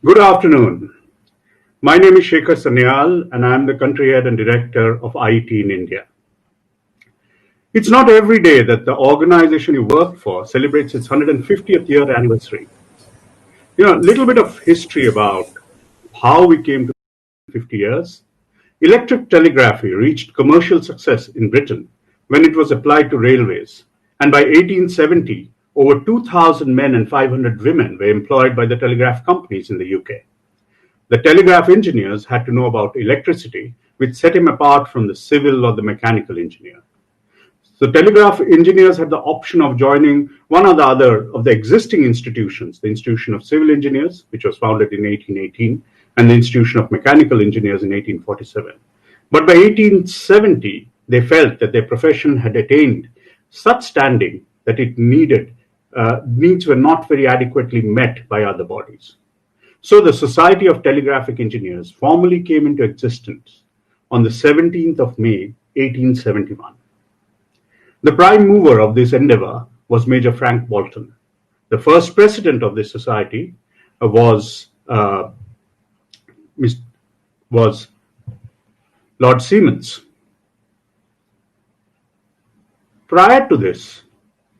Good afternoon. My name is Shekhar Sanyal, and I am the country head and director of Iet in India. It's not every day that the organization you work for celebrates its 150th year anniversary. A little bit of history about how we came to 50 years. Electric telegraphy reached commercial success in Britain when it was applied to railways, and by 1870, over 2,000 men and 500 women were employed by the telegraph companies in the UK. The telegraph engineers had to know about electricity, which set him apart from the civil or the mechanical engineer. So telegraph engineers had the option of joining one or the other of the existing institutions, the Institution of Civil Engineers, which was founded in 1818, and the Institution of Mechanical Engineers in 1847. But by 1870, they felt that their profession had attained such standing that needs were not very adequately met by other bodies. So the Society of Telegraphic Engineers formally came into existence on the 17th of May, 1871. The prime mover of this endeavor was Major Frank Walton. The first president of this society was Lord Siemens. Prior to this,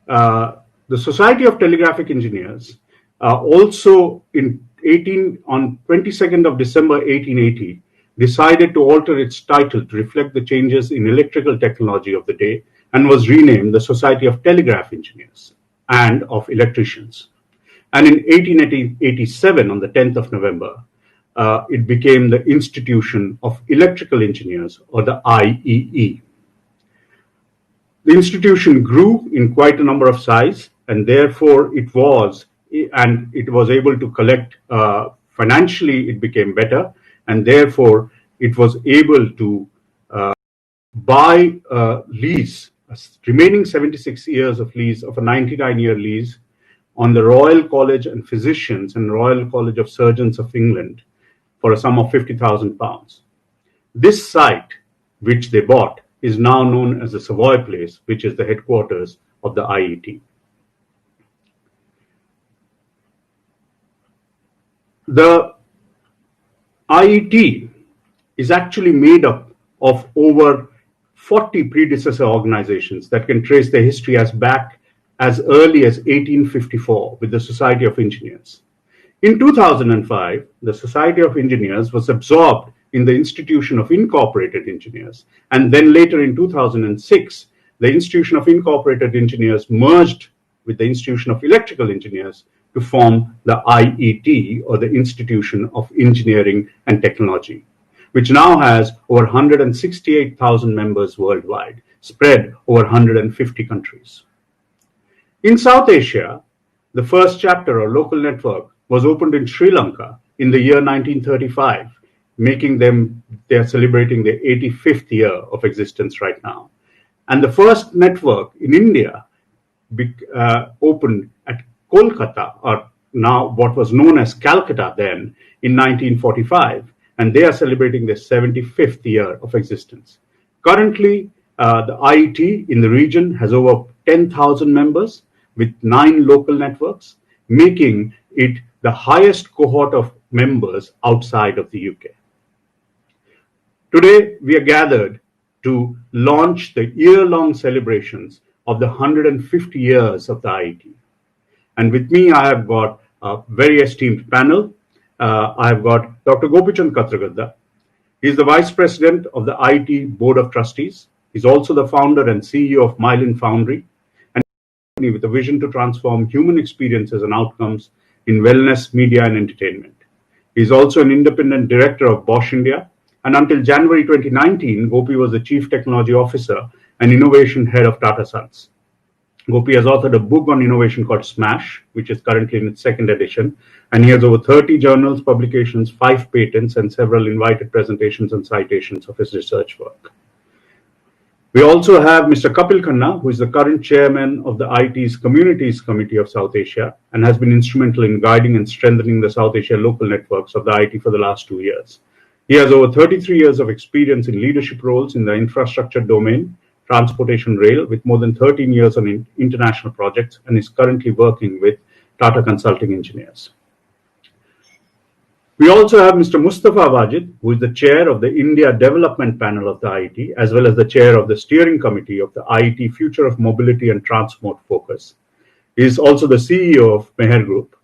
the Society of Telegraphic Engineers also on 22nd of December 1880 decided to alter its title to reflect the changes in electrical technology of the day and was renamed the Society of Telegraph Engineers and of Electricians. And in 1887, on the 10th of November, it became the Institution of Electrical Engineers, or the IEE. The institution grew in quite a number of size, and therefore it was able to collect financially. It became better, and therefore it was able to buy a lease, remaining 76 years of lease, of a 99-year lease on the Royal College and Physicians and Royal College of Surgeons of England for a sum of £50,000. This site, which they bought, is now known as the Savoy Place, which is the headquarters of the IET. The IET is actually made up of over 40 predecessor organizations that can trace their history back as early as 1854 with the Society of Engineers. In 2005, the Society of Engineers was absorbed in the Institution of Incorporated Engineers, and then later in 2006, the Institution of Incorporated Engineers merged with the Institution of Electrical Engineers to form the IET, or the Institution of Engineering and Technology, which now has over 168,000 members worldwide, spread over 150 countries. In South Asia, the first chapter, or local network, was opened in Sri Lanka in the year 1935, they are celebrating their 85th year of existence right now. And the first network in India opened at Kolkata, or now what was known as Calcutta then, in 1945, and they are celebrating their 75th year of existence. Currently, the IET in the region has over 10,000 members with 9 local networks, making it the highest cohort of members outside of the UK. Today, we are gathered to launch the year-long celebrations of the 150 years of the IET. And with me, I have got a very esteemed panel. I have got Dr. Gopichand Katragadda. He's the Vice President of the IET Board of Trustees. He's also the founder and CEO of Mylan Foundry, and with a vision to transform human experiences and outcomes in wellness, media, and entertainment. He's also an independent director of Bosch India, and until January 2019, Gopi was the Chief Technology Officer and Innovation Head of Tata Sons. Gopi has authored a book on innovation called Smash, which is currently in its 2nd edition, and he has over 30 journals, publications, 5 patents, and several invited presentations and citations of his research work. We also have Mr. Kapil Khanna, who is the current chairman of the IET's Communities Committee of South Asia and has been instrumental in guiding and strengthening the South Asia local networks of the IET for the last 2 years. He has over 33 years of experience in leadership roles in the infrastructure domain, transportation rail, with more than 13 years on international projects, and is currently working with Tata Consulting Engineers. We also have Mr. Mustafa Wajid, who is the chair of the India Development Panel of the IET, as well as the chair of the steering committee of the IET Future of Mobility and Transport Focus. He is also the CEO of Meher Group.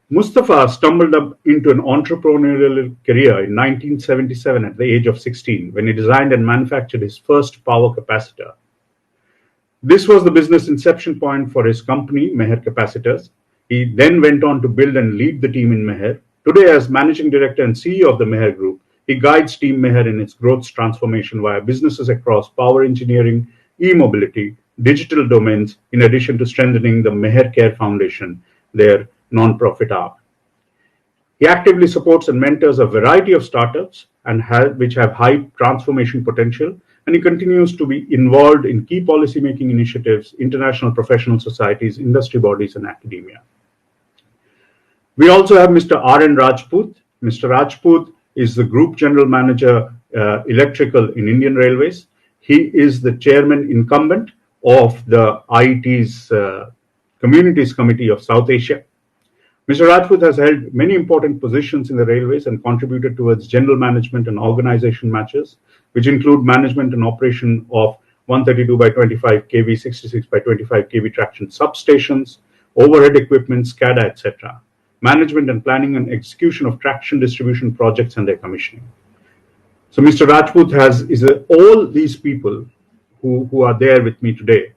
Mustafa stumbled up into an entrepreneurial career in 1977 at the age of 16 when he designed and manufactured his first power capacitor. This was the business inception point for his company, Meher Capacitors. He then went on to build and lead the team in Meher. Today, as managing director and CEO of the Meher Group, he guides Team Meher in its growth transformation via businesses across power engineering, e-mobility, digital domains, in addition to strengthening the Meher Care Foundation, their non-profit arm. He actively supports and mentors a variety of startups which have high transformation potential, and he continues to be involved in key policy-making initiatives, international professional societies, industry bodies, and academia. We also have Mr. R.N. Rajput. Mr. Rajput is the Group General Manager, Electrical in Indian Railways. He is the chairman incumbent of the IET's Communities Committee of South Asia. Mr. Rajput has held many important positions in the railways and contributed towards general management and organization matters, which include management and operation of 132 by 25 kV, 66 by 25 kV traction substations, overhead equipment, SCADA, etc., management and planning and execution of traction distribution projects and their commissioning. So Mr. Rajput all these people who are there with me today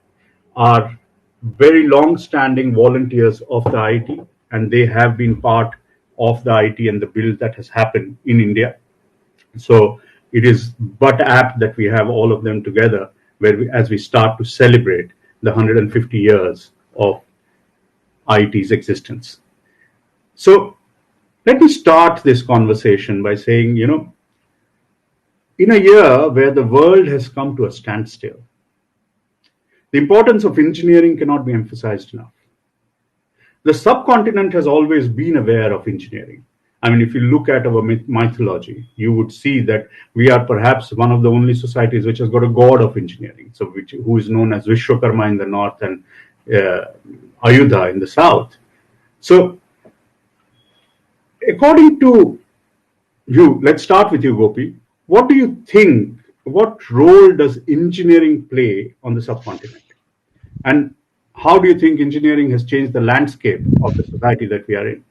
are very long-standing volunteers of the IET, and they have been part of the IET and the build that has happened in India. So it is but apt that we have all of them together as we start to celebrate the 150 years of IET's existence. So let me start this conversation by saying, in a year where the world has come to a standstill, the importance of engineering cannot be emphasized enough. The subcontinent has always been aware of engineering. I mean, if you look at our mythology, you would see that we are perhaps one of the only societies which has got a god of engineering, who is known as Vishwakarma in the north and Ayudha in the south. So, according to you, let's start with you, Gopi. What do you think? What role does engineering play on the subcontinent? And how do you think engineering has changed the landscape of the society that we are in?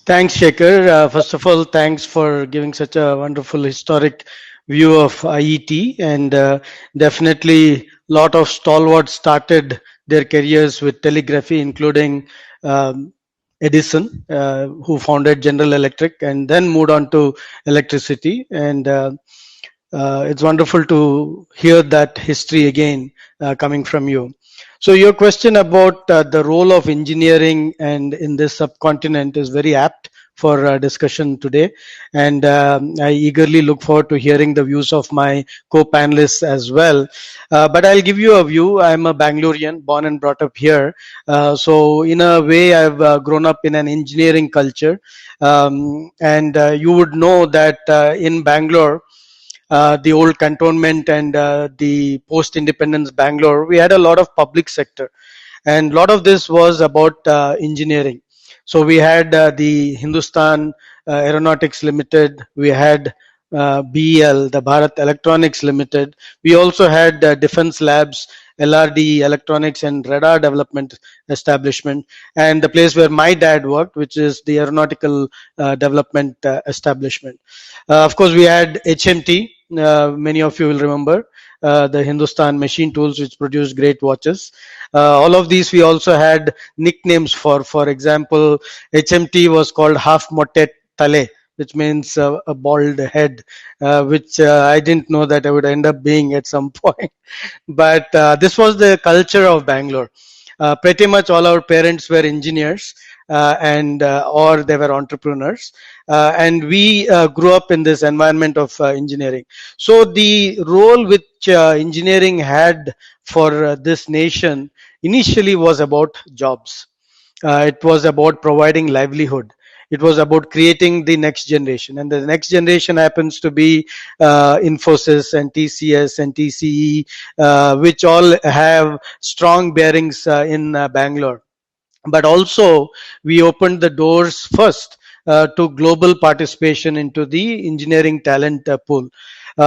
Thanks, Shekhar. First of all, thanks for giving such a wonderful historic view of IET. And definitely, a lot of stalwarts started their careers with telegraphy, including Edison, who founded General Electric and then moved on to electricity. And it's wonderful to hear that history again coming from you. So your question about the role of engineering and in this subcontinent is very apt for discussion today, and I eagerly look forward to hearing the views of my co-panelists as well. But I'll give you a view. I'm a Bangalorean, born and brought up here. So in a way, I've grown up in an engineering culture, and you would know that in Bangalore, the old cantonment and the post-independence Bangalore, we had a lot of public sector, and a lot of this was about engineering. So we had the Hindustan Aeronautics Limited, we had BEL, the Bharat Electronics Limited. We also had Defense Labs, LRD, Electronics and Radar Development Establishment, and the place where my dad worked, which is the Aeronautical Development Establishment. Of course, we had HMT. Many of you will remember the Hindustan Machine Tools, which produced great watches. All of these we also had nicknames for. For example, HMT was called Half Motte Tale, which means a bald head, which I didn't know that I would end up being at some point. But this was the culture of Bangalore. Pretty much all our parents were engineers, or they were entrepreneurs, and we grew up in this environment of engineering. So the role which engineering had for this nation initially was about jobs. It was about providing livelihood. It was about creating the next generation, and the next generation happens to be Infosys and TCS and TCE, which all have strong bearings in Bangalore. But also we opened the doors first to global participation into the engineering talent pool.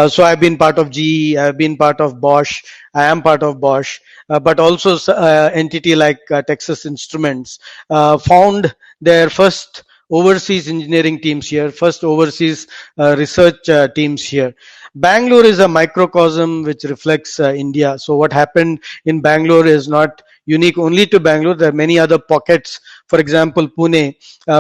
So I've been part of GE, I've been part of Bosch, I am part of Bosch, but also entity like Texas Instruments found their first overseas engineering teams here, first overseas research teams here. Bangalore is a microcosm which reflects India. So what happened in Bangalore is not unique only to Bangalore. There are many other pockets, for example, Pune,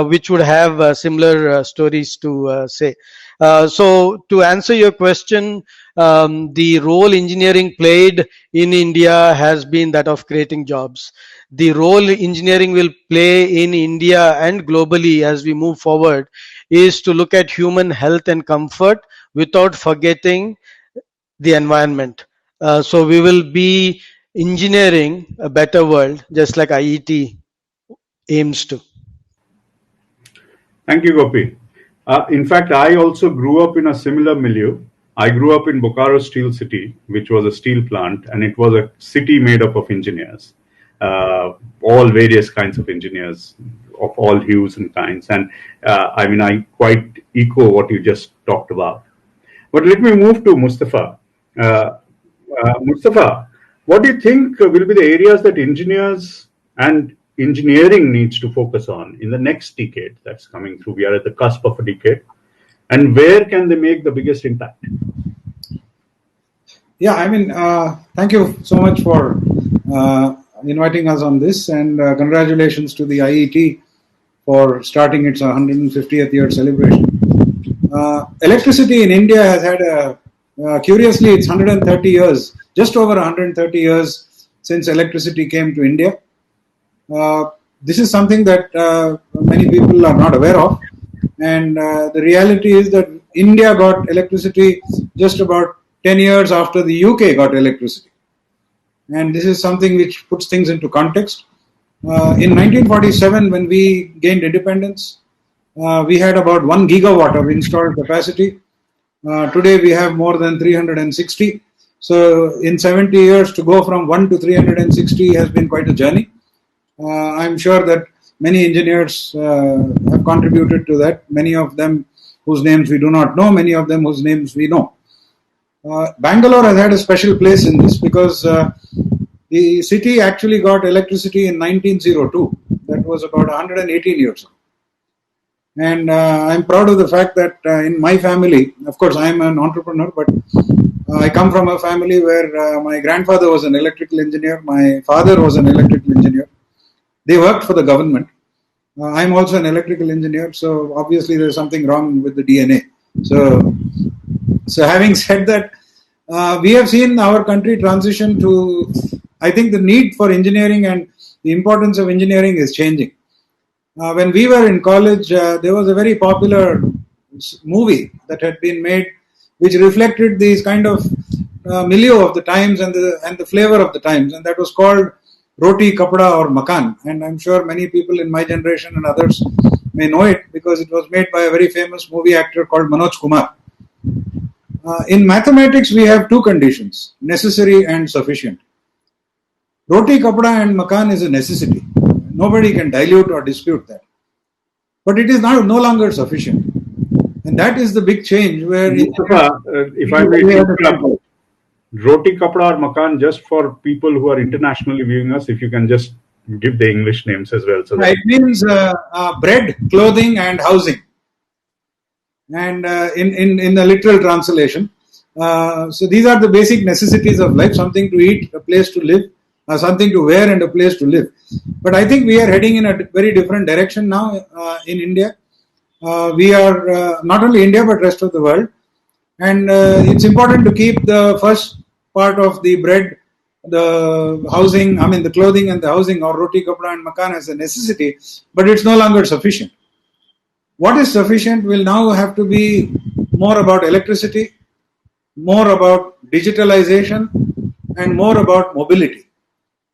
which would have similar stories to say. So to answer your question, the role engineering played in India has been that of creating jobs. The role engineering will play in India and globally as we move forward is to look at human health and comfort without forgetting the environment. So we will be engineering a better world, just like IET aims to. Thank you, Gopi. In fact, I also grew up in a similar milieu. I grew up in Bokaro Steel City, which was a steel plant, and it was a city made up of engineers, all various kinds of engineers of all hues and kinds. And I mean, I quite echo what you just talked about. But let me move to Mustafa. Mustafa, what do you think will be the areas that engineers and engineering needs to focus on in the next decade that's coming through? We are at the cusp of a decade. And where can they make the biggest impact? Yeah, I mean, thank you so much for inviting us on this, and congratulations to the IET for starting its 150th year celebration. Electricity in India has had curiously, it's 130 years, just over 130 years since electricity came to India. This is something that many people are not aware of. And the reality is that India got electricity just about 10 years after the UK got electricity. And this is something which puts things into context. In 1947, when we gained independence, we had about 1 gigawatt of installed capacity. Today we have more than 360. So in 70 years, to go from 1 to 360 has been quite a journey. I'm sure that many engineers have contributed to that, many of them whose names we do not know, many of them whose names we know. Bangalore has had a special place in this because the city actually got electricity in 1902. That was about 118 years ago. And I'm proud of the fact that in my family, of course, I'm an entrepreneur, but I come from a family where my grandfather was an electrical engineer, my father was an electrical engineer. They worked for the government. I'm also an electrical engineer, so obviously there's something wrong with the DNA. So having said that, we have seen our country transition to, I think the need for engineering and the importance of engineering is changing. When we were in college, there was a very popular movie that had been made which reflected these kind of milieu of the times and the flavor of the times, and that was called Roti, Kapda or Makan. And I'm sure many people in my generation and others may know it because it was made by a very famous movie actor called Manoj Kumar. In mathematics, we have two conditions, necessary and sufficient. Roti, Kapda and Makan is a necessity. Nobody can dilute or dispute that. But it is now no longer sufficient. And that is the big change where... if I may interrupt, Roti, Kapda or Makan, just for people who are internationally viewing us, if you can just give the English names as well. So it means bread, clothing and housing. And in the literal translation. So these are the basic necessities of life, something to eat, a place to live, something to wear and a place to live. But I think we are heading in a very different direction now in India. We are not only India but rest of the world. And it's important to keep the first part of the bread, the housing, the clothing and the housing or roti, kapda and makan as a necessity, but it's no longer sufficient. What is sufficient will now have to be more about electricity, more about digitalization, and more about mobility.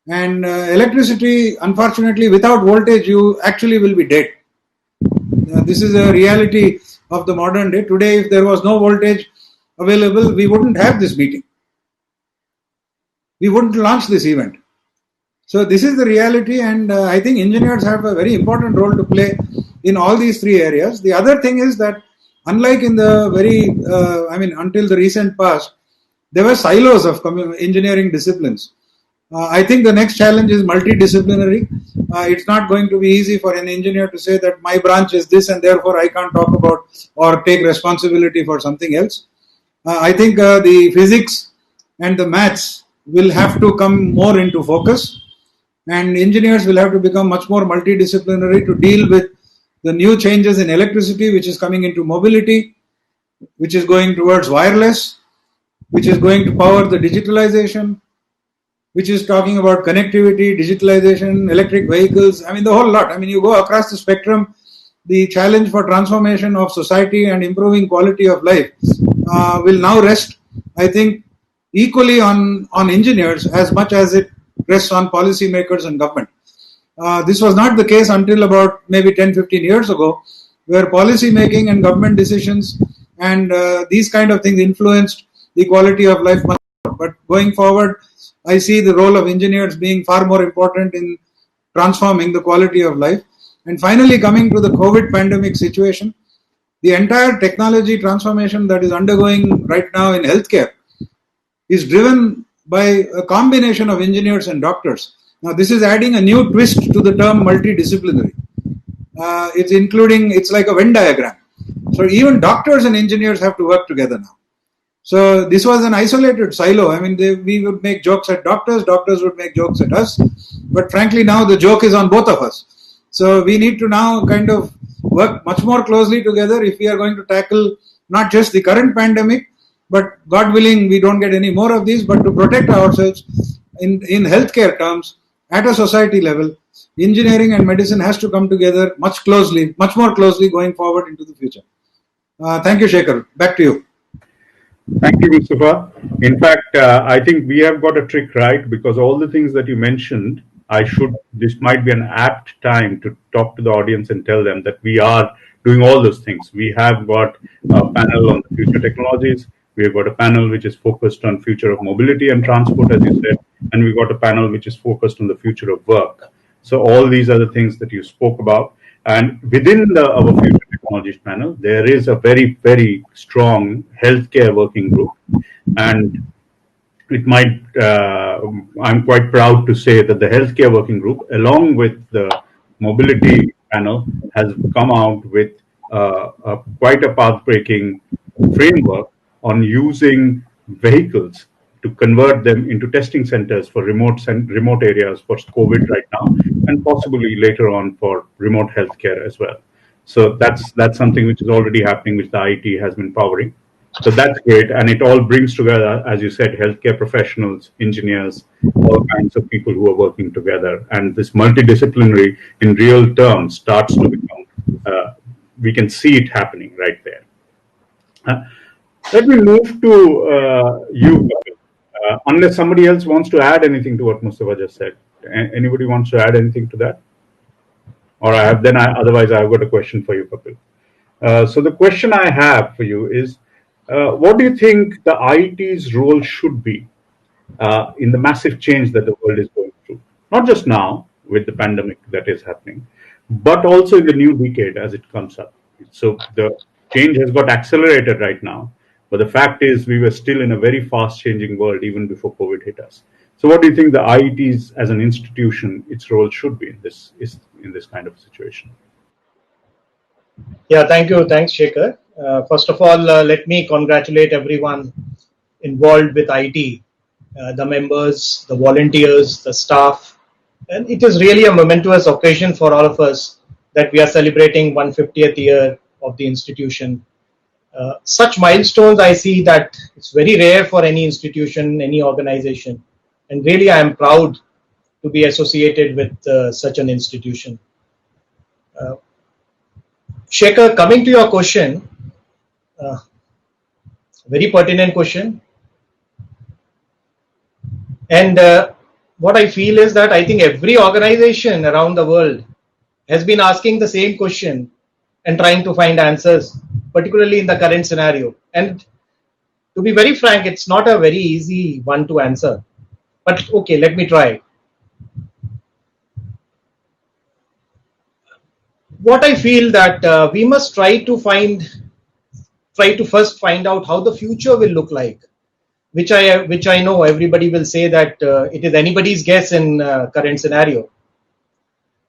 And electricity, unfortunately, without voltage, you actually will be dead. This is a reality of the modern day. Today, if there was no voltage available, we wouldn't have this meeting. We wouldn't launch this event. So this is the reality, and I think engineers have a very important role to play in all these three areas. The other thing is that unlike in the until the recent past, there were silos of engineering disciplines. I think the next challenge is multidisciplinary. It's not going to be easy for an engineer to say that my branch is this and therefore I can't talk about or take responsibility for something else. I think the physics and the maths will have to come more into focus, and engineers will have to become much more multidisciplinary to deal with the new changes in electricity, which is coming into mobility, which is going towards wireless, which is going to power the digitalization, which is talking about connectivity, digitalization, electric vehicles. I mean, the whole lot. I mean, you go across the spectrum, the challenge for transformation of society and improving quality of life will now rest, I think, equally on engineers as much as it rests on policymakers and government. This was not the case until about maybe 10, 15 years ago, where policy making and government decisions and these kind of things influenced the quality of life much more. But going forward, I see the role of engineers being far more important in transforming the quality of life. And finally, coming to the COVID pandemic situation, the entire technology transformation that is undergoing right now in healthcare is driven by a combination of engineers and doctors. Now, this is adding a new twist to the term multidisciplinary. It's like a Venn diagram. So even doctors and engineers have to work together now. So this was an isolated silo. I mean, we would make jokes at doctors would make jokes at us. But frankly, now the joke is on both of us. So we need to now kind of work much more closely together if we are going to tackle not just the current pandemic, but God willing, we don't get any more of these, but to protect ourselves in healthcare terms at a society level. Engineering and medicine has to come together much more closely going forward into the future. Thank you, Shekhar. Back to you. Thank you, Mustafa. In fact, I think we have got a trick right, because all the things that you mentioned, this might be an apt time to talk to the audience and tell them that we are doing all those things. We have got a panel on the future technologies. We have got a panel which is focused on future of mobility and transport, as you said, and we've got a panel which is focused on the future of work. So all these are the things that you spoke about. And within our future technologies panel, there is a very, very strong healthcare working group. And I'm quite proud to say that the healthcare working group, along with the mobility panel, has come out with quite a path-breaking framework on using vehicles to convert them into testing centers for remote areas for COVID right now, and possibly later on for remote healthcare as well. So that's something which is already happening, which the IET has been powering. So that's great, and it all brings together, as you said, healthcare professionals, engineers, all kinds of people who are working together. And this multidisciplinary, in real terms, starts to become. We can see it happening right there. Let me move to you, unless somebody else wants to add anything to what Mustafa just said. Anybody wants to add anything to that? Or otherwise I've got a question for you, Kapil. So the question I have for you is, what do you think the IET's role should be in the massive change that the world is going through? Not just now with the pandemic that is happening, but also in the new decade as it comes up. So the change has got accelerated right now. But the fact is, we were still in a very fast-changing world even before COVID hit us. So, what do you think the IET's as an institution, its role should be in this kind of situation? Yeah, thank you. Thanks, Shekhar. First of all, let me congratulate everyone involved with IET, the members, the volunteers, the staff. And it is really a momentous occasion for all of us that we are celebrating 150th year of the institution. Such milestones, I see that it's very rare for any institution, any organization. And really, I am proud to be associated with such an institution. Shekhar, coming to your question, very pertinent question. And what I feel is that I think every organization around the world has been asking the same question and trying to find answers, particularly in the current scenario. And to be very frank, it's not a very easy one to answer. But okay, let me try. what I feel that we must try to first find out how the future will look like, which I know everybody will say that it is anybody's guess in current scenario.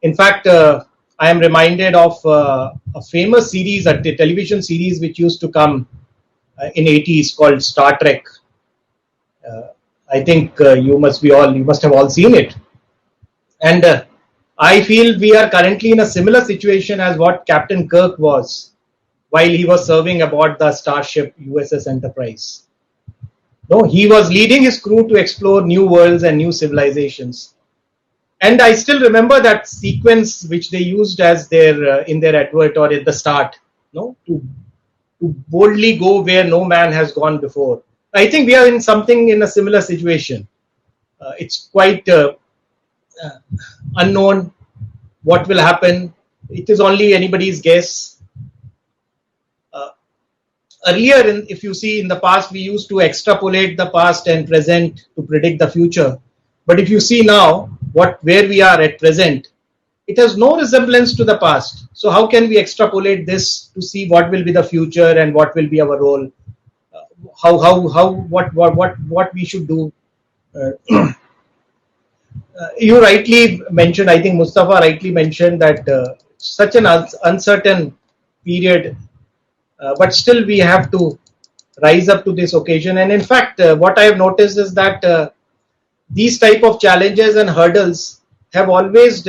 In fact, I am reminded of a famous series, a television series which used to come in 80s called Star Trek. I think you must have all seen it. And I feel we are currently in a similar situation as what Captain Kirk was while he was serving aboard the starship USS Enterprise. No, he was leading his crew to explore new worlds and new civilizations. And I still remember that sequence which they used as their in their advert or at the start, no, to boldly go where no man has gone before. I think we are in a similar situation. It's quite unknown what will happen. It is only anybody's guess. Earlier, if you see in the past, we used to extrapolate the past and present to predict the future. But if you see now where we are at present, it has no resemblance to the past. So how can we extrapolate this to see what will be the future and what will be our role? What we should do? You rightly mentioned, I think Mustafa rightly mentioned that such an uncertain period, but still we have to rise up to this occasion. And in fact, what I have noticed is that these type of challenges and hurdles have always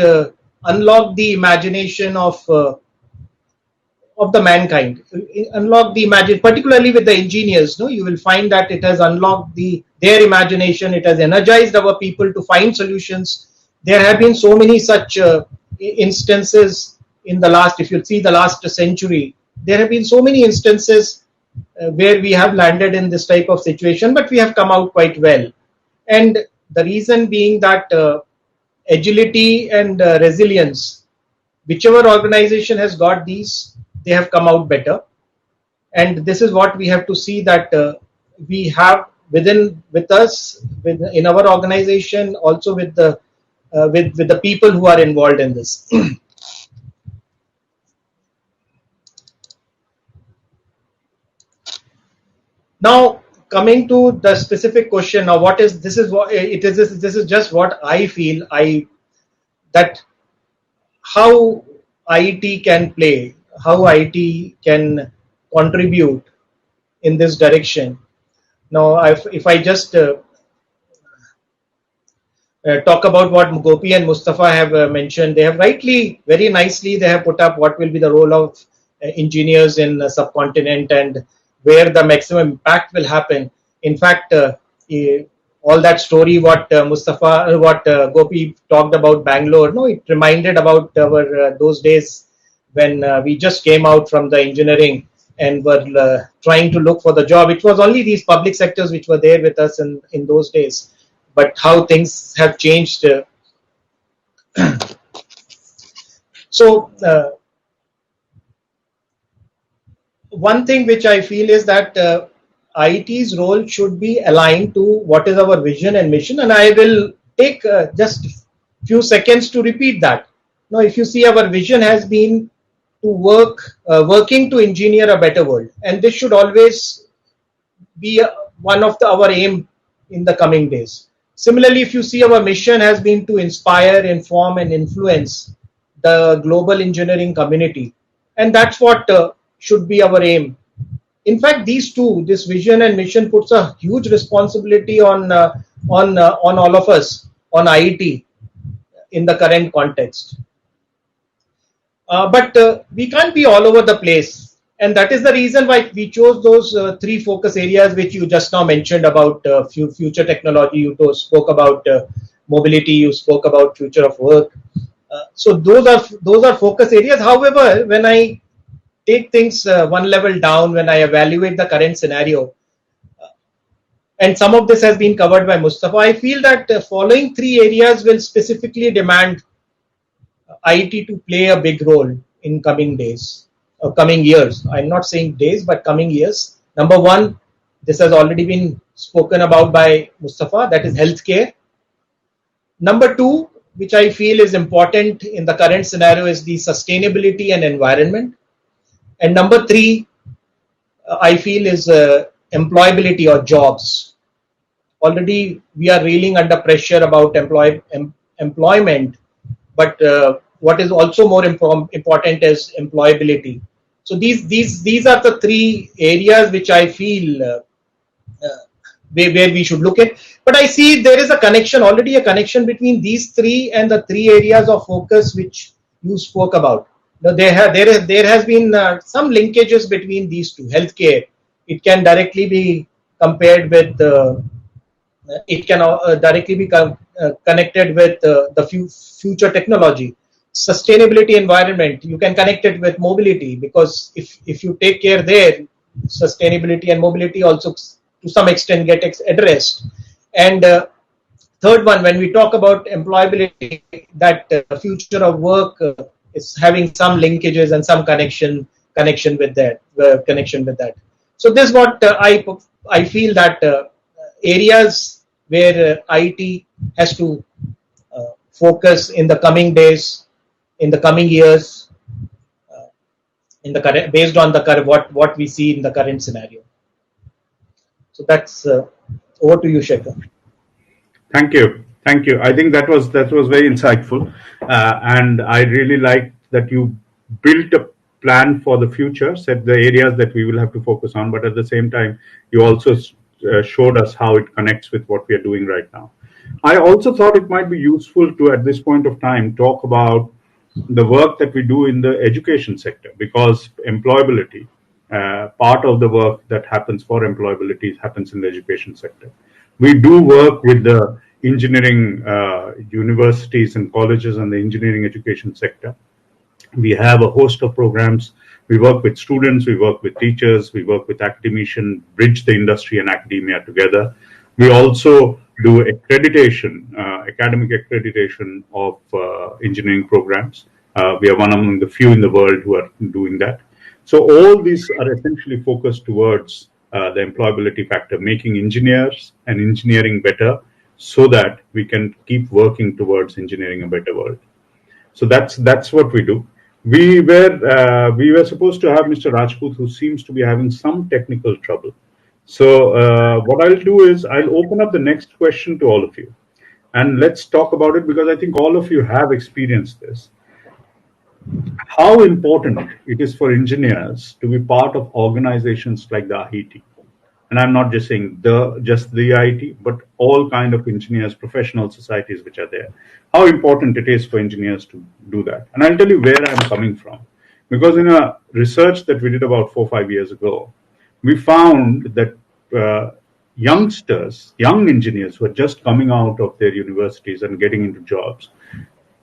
unlocked the imagination of the mankind, unlocked the imagine, particularly with the engineers. No, you will find that it has unlocked their imagination. It has energized our people to find solutions. There have been so many such instances in the last, if you see the last century, there have been so many instances where we have landed in this type of situation, but we have come out quite well. And the reason being that agility and resilience, whichever organization has got these, they have come out better. And this is what we have to see, that we have with us, in our organization, also with the people who are involved in this. Now, coming to the specific question, now this is just what I feel that how IET can play, how IET can contribute in this direction. Now, if I just talk about what Gopi and Mustafa have mentioned, they have very nicely, they have put up what will be the role of engineers in the subcontinent and where the maximum impact will happen. In fact, all that story what Gopi talked about Bangalore, no, it reminded about our those days when we just came out from the engineering and were trying to look for the job. It was only these public sectors which were there with us in those days. But how things have changed. So, one thing which I feel is that IET's role should be aligned to what is our vision and mission. And I will take just a few seconds to repeat that. Now, if you see, our vision has been to working to engineer a better world. And this should always be one of our aim in the coming days. Similarly, if you see, our mission has been to inspire, inform, and influence the global engineering community. And that's what should be our aim. In fact, these two, this vision and mission, puts a huge responsibility on all of us, on IET, in the current context. But we can't be all over the place. And that is the reason why we chose those three focus areas which you just now mentioned about future technology. You spoke about mobility. You spoke about future of work. So those are focus areas. However, when I take things one level down, when I evaluate the current scenario, and some of this has been covered by Mustafa, I feel that following three areas will specifically demand IET to play a big role in coming days. Coming years. I'm not saying days, but coming years. Number one, this has already been spoken about by Mustafa, that is healthcare. Number two, which I feel is important in the current scenario is the sustainability and environment. And number three, I feel is employability or jobs. Already we are reeling under pressure about employment, but what is also more important is employability. So these are the three areas which I feel where we should look at. But I see there is a connection, already a connection between these three and the three areas of focus which you spoke about. Now, there has been some linkages between these two. Healthcare, it can directly be compared with it can directly be connected with the future technology. Sustainability, environment, you can connect it with mobility, because if you take care there, sustainability and mobility also to some extent get addressed. And third one, when we talk about employability, that future of work is having some linkages and some connection with that. So this is what I feel that areas where IT has to focus in the coming days, in the coming years, in the current, based on the current, what we see in the current scenario. So that's over to you, Shekhar. Thank you. I think that was very insightful, and I really like that you built a plan for the future, set the areas that we will have to focus on, but at the same time, you also showed us how it connects with what we are doing right now. I also thought it might be useful to, at this point of time, talk about the work that we do in the education sector, because employability, part of the work that happens for employability happens in the education sector. We do work with the engineering universities and colleges and the engineering education sector. We have a host of programs. We work with students, we work with teachers, we work with academicians, bridge the industry and academia together. We also do accreditation, academic accreditation of engineering programs. We are one among the few in the world who are doing that. So all these are essentially focused towards the employability factor, making engineers and engineering better so that we can keep working towards engineering a better world. So that's what we do. We were supposed to have Mr. Rajput, who seems to be having some technical trouble. So what I'll do is I'll open up the next question to all of you, and let's talk about it, because I think all of you have experienced this. How important it is for engineers to be part of organizations like the IET. And I'm not just saying just the IET, but all kind of engineers, professional societies which are there. How important it is for engineers to do that. And I'll tell you where I'm coming from. Because in a research that we did about 4 or 5 years ago, we found that young engineers who are just coming out of their universities and getting into jobs,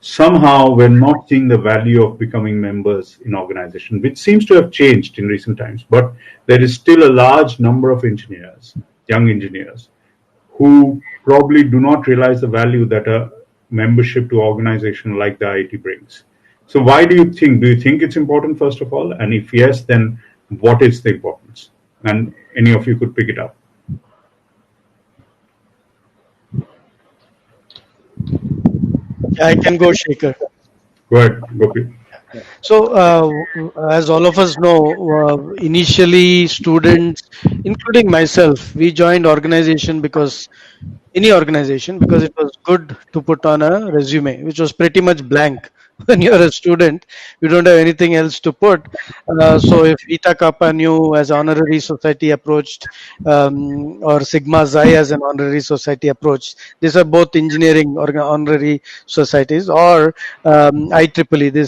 somehow we're not seeing the value of becoming members in organization, which seems to have changed in recent times. But there is still a large number of engineers, young engineers, who probably do not realize the value that a membership to organization like the IIT brings. So why do you think it's important, first of all? And if yes, then what is the importance? And any of you could pick it up. I can go, Shekhar. Go ahead, Gopi. So, as all of us know, initially students, including myself, we joined organization because it was good to put on a resume, which was pretty much blank. When you're a student, you don't have anything else to put. So if Vita Kappa Nu as honorary society approached, or Sigma Xi as an honorary society approached, these are both engineering or honorary societies, or IEEE.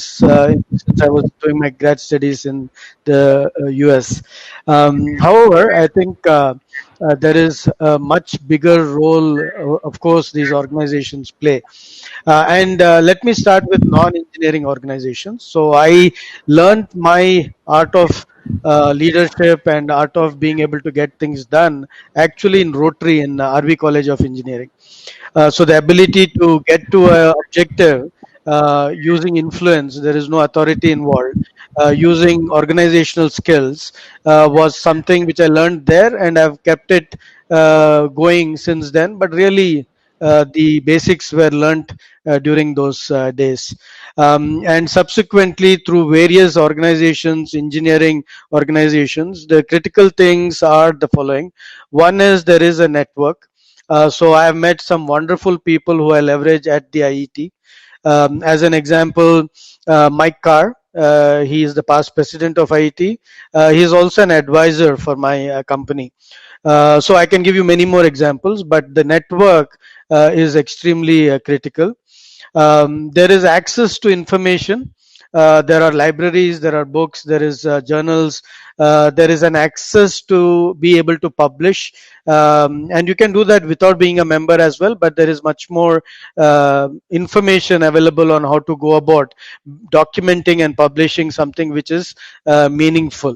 Since I was doing my grad studies in the US. However, I think there is a much bigger role, of course, these organizations play. And let me start with non-engineering organizations. So I learned my art of leadership and art of being able to get things done actually in Rotary in RV College of Engineering. So the ability to get to an objective using influence, there is no authority involved, using organizational skills was something which I learned there, and I've kept it going since then. But really, the basics were learnt during those days. And subsequently, through various organizations, engineering organizations, the critical things are the following. One is there is a network. So I have met some wonderful people who I leverage at the IET. As an example, Mike Carr, he is the past president of IET. He is also an advisor for my company. So I can give you many more examples, but the network is extremely critical. There is access to information. There are libraries, there are books, there is journals, there is an access to be able to publish, and you can do that without being a member as well, but there is much more information available on how to go about documenting and publishing something which is meaningful.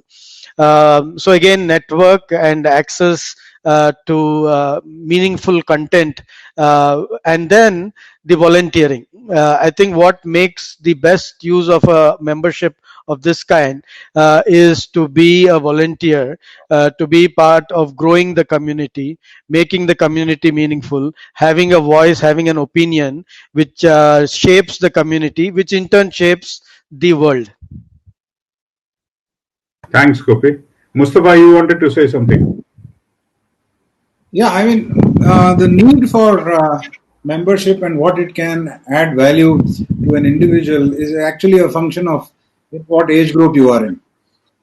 So again, network and access to meaningful content, and then the volunteering. I think what makes the best use of a membership of this kind is to be a volunteer, to be part of growing the community, making the community meaningful, having a voice, having an opinion, which shapes the community, which in turn shapes the world. Thanks, Gopi. Mustafa, you wanted to say something? Yeah, I mean, the need for membership and what it can add value to an individual is actually a function of what age group you are in.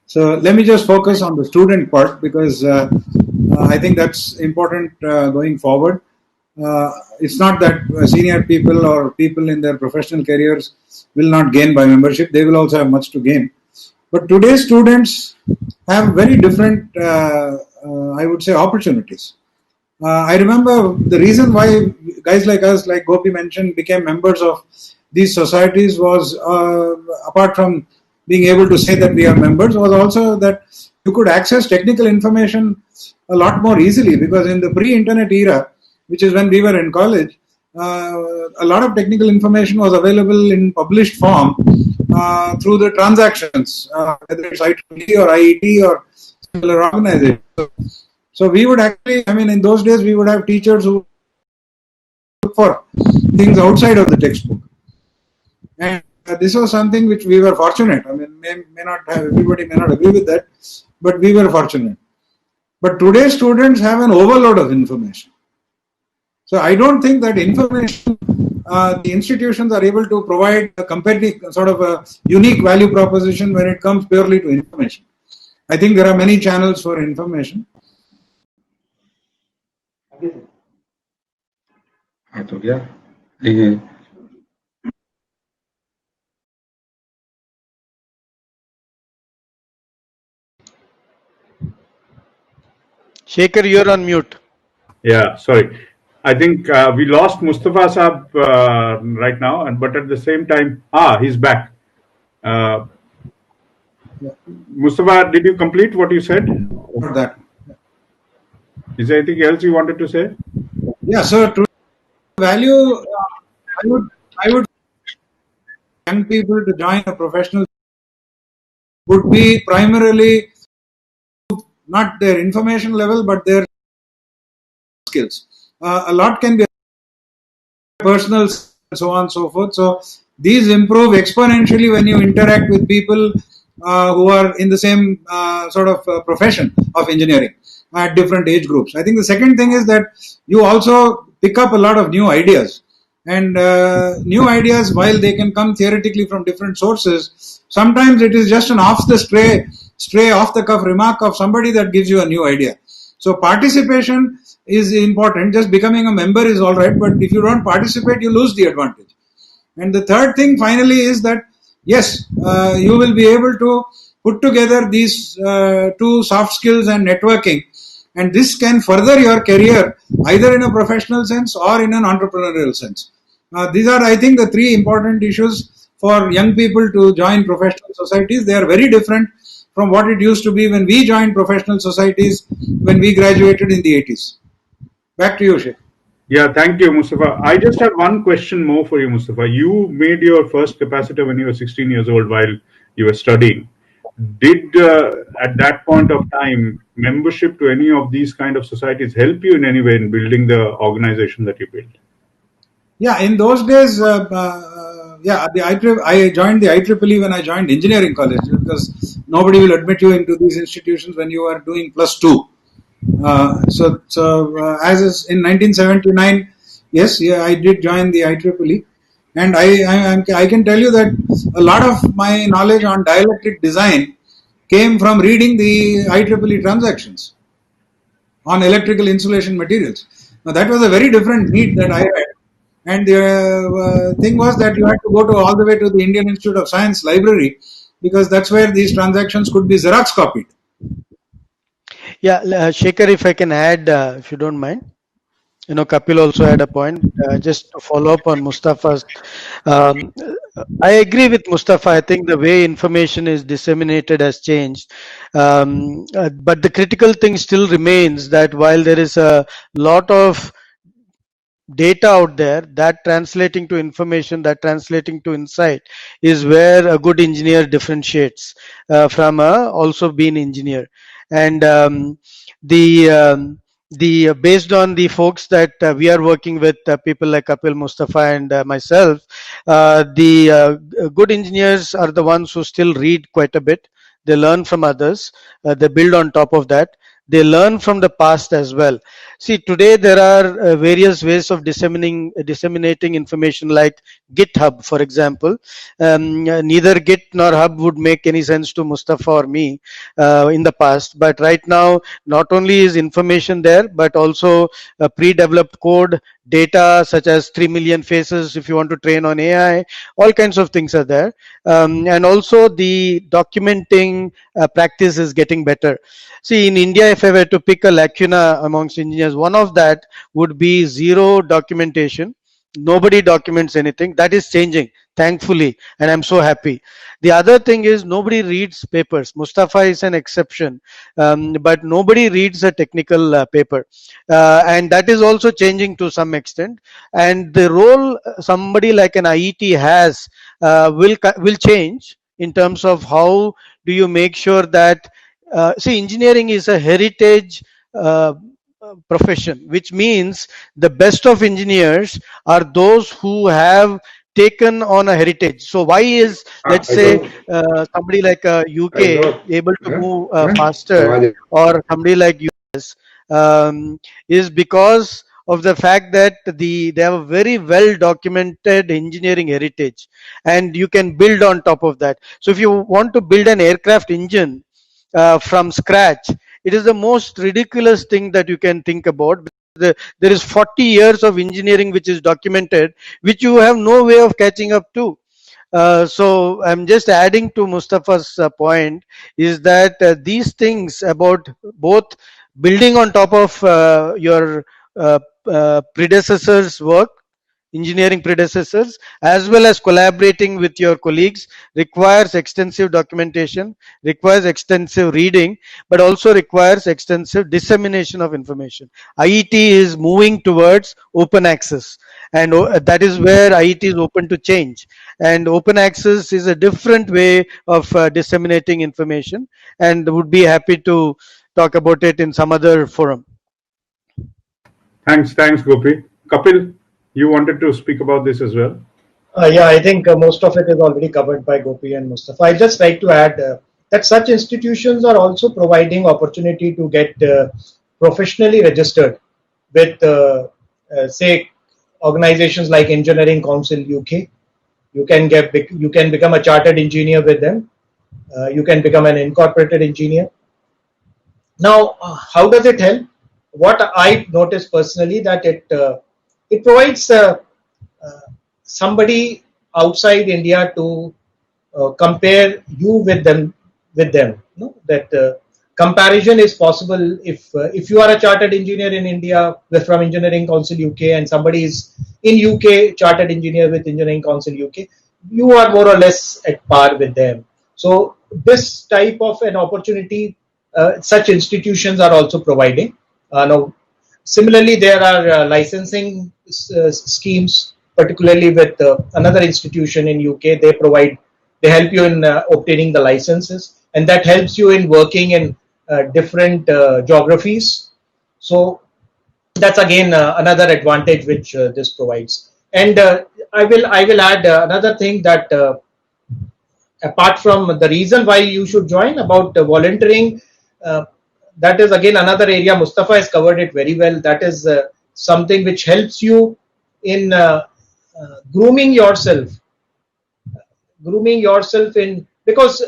So let me just focus on the student part, because I think that's important going forward. It's not that senior people or people in their professional careers will not gain by membership. They will also have much to gain. But today's students have very different, I would say, opportunities. I remember the reason why guys like us, like Gopi mentioned, became members of these societies was, apart from being able to say that we are members, was also that you could access technical information a lot more easily, because in the pre-internet era, which is when we were in college, a lot of technical information was available in published form through the transactions, whether it's IEEE or IET or similar organizations. So we would actually, I mean, in those days, we would have teachers who look for things outside of the textbook. And this was something which we were fortunate. I mean, may not have, everybody may not agree with that, but we were fortunate. But today's students have an overload of information. So I don't think that information, the institutions are able to provide a competitive, sort of a unique value proposition when it comes purely to information. I think there are many channels for information. Shekhar, you're on mute. Yeah, sorry. I think we lost Mustafa Saab right now, but at the same time, he's back. Mustafa, did you complete what you said? For that. Is there anything else you wanted to say? Yeah, so to value, I would young people to join a professional would be primarily not their information level, but their skills. A lot can be personal and so on and so forth. So these improve exponentially when you interact with people who are in the same sort of profession of engineering at different age groups. I think the second thing is that you also pick up a lot of new ideas. And new ideas, while they can come theoretically from different sources, sometimes it is just an off the stray off the cuff remark of somebody that gives you a new idea. So participation is important. Just becoming a member is all right, but if you don't participate, you lose the advantage. And the third thing finally is that yes, you will be able to put together these two soft skills and networking, and this can further your career either in a professional sense or in an entrepreneurial sense. These are, I think, the three important issues for young people to join professional societies. They are very different from what it used to be when we joined professional societies when we graduated in the 80s. Back to you, Sheikh. Yeah, thank you, Mustafa. I just have one question more for you, Mustafa. You made your first capacitor when you were 16 years old while you were studying. Did, at that point of time, membership to any of these kind of societies help you in any way in building the organization that you built? Yeah, in those days, yeah, I joined the IEEE when I joined engineering college, because nobody will admit you into these institutions when you are doing +2. As is in 1979, yes, yeah, I did join the IEEE, and I can tell you that a lot of my knowledge on dielectric design came from reading the IEEE transactions on electrical insulation materials. Now that was a very different need that I had, and the thing was that you had to go to all the way to the Indian Institute of Science library, because that's where these transactions could be Xerox copied. Yeah, Shekhar, if I can add, if you don't mind. Kapil also had a point. Just to follow up on Mustafa's, um, I agree with Mustafa. I think the way information is disseminated has changed, but the critical thing still remains that while there is a lot of data out there, that translating to information, that translating to insight, is where a good engineer differentiates from a also being engineer. And the based on the folks that we are working with, people like Kapil, Mustafa, and myself, the good engineers are the ones who still read quite a bit. They learn from others. They build on top of that. They learn from the past as well. See, today there are various ways of disseminating information, like GitHub, for example. Neither Git nor Hub would make any sense to Mustafa or me in the past, but right now, not only is information there, but also pre-developed code, data such as 3 million faces if you want to train on AI, all kinds of things are there. And also the documenting practice is getting better. See, in India, if I were to pick a lacuna amongst engineers, one of that would be zero documentation. Nobody documents anything. That is changing, thankfully, and I'm so happy. The other thing is nobody reads papers. Mustafa is an exception, but nobody reads a technical paper, and that is also changing to some extent. And the role somebody like an IET has will change in terms of how do you make sure that see, engineering is a heritage profession, which means the best of engineers are those who have taken on a heritage. So why is, let's say, somebody like UK able to move faster, or somebody like US, is because of the fact that they have a very well documented engineering heritage, and you can build on top of that. So if you want to build an aircraft engine from scratch, it is the most ridiculous thing that you can think about. There is 40 years of engineering which is documented, which you have no way of catching up to. So I'm just adding to Mustafa's point, is that these things about both building on top of your predecessors' work, engineering predecessors, as well as collaborating with your colleagues, requires extensive documentation, requires extensive reading, but also requires extensive dissemination of information. IET is moving towards open access, and that is where IET is open to change. And open access is a different way of disseminating information, and would be happy to talk about it in some other forum. Thanks, Gopi. Kapil, you wanted to speak about this as well? Yeah, I think most of it is already covered by Gopi and Mustafa. I just like to add that such institutions are also providing opportunity to get professionally registered with, say, organizations like Engineering Council UK. You can become a chartered engineer with them. You can become an incorporated engineer. Now, how does it help? What I noticed personally, that it provides somebody outside India to compare you with them. No? That comparison is possible if you are a chartered engineer in India from Engineering Council UK, and somebody is in UK chartered engineer with Engineering Council UK. You are more or less at par with them. So this type of an opportunity, such institutions are also providing. Now, similarly, there are licensing schemes, particularly with another institution in UK. They help you in obtaining the licenses, and that helps you in working in different geographies. So that's again another advantage which this provides. And I will add another thing that apart from the reason why you should join about volunteering, uh, that is again another area. Mustafa has covered it very well. That is something which helps you in grooming yourself, in, because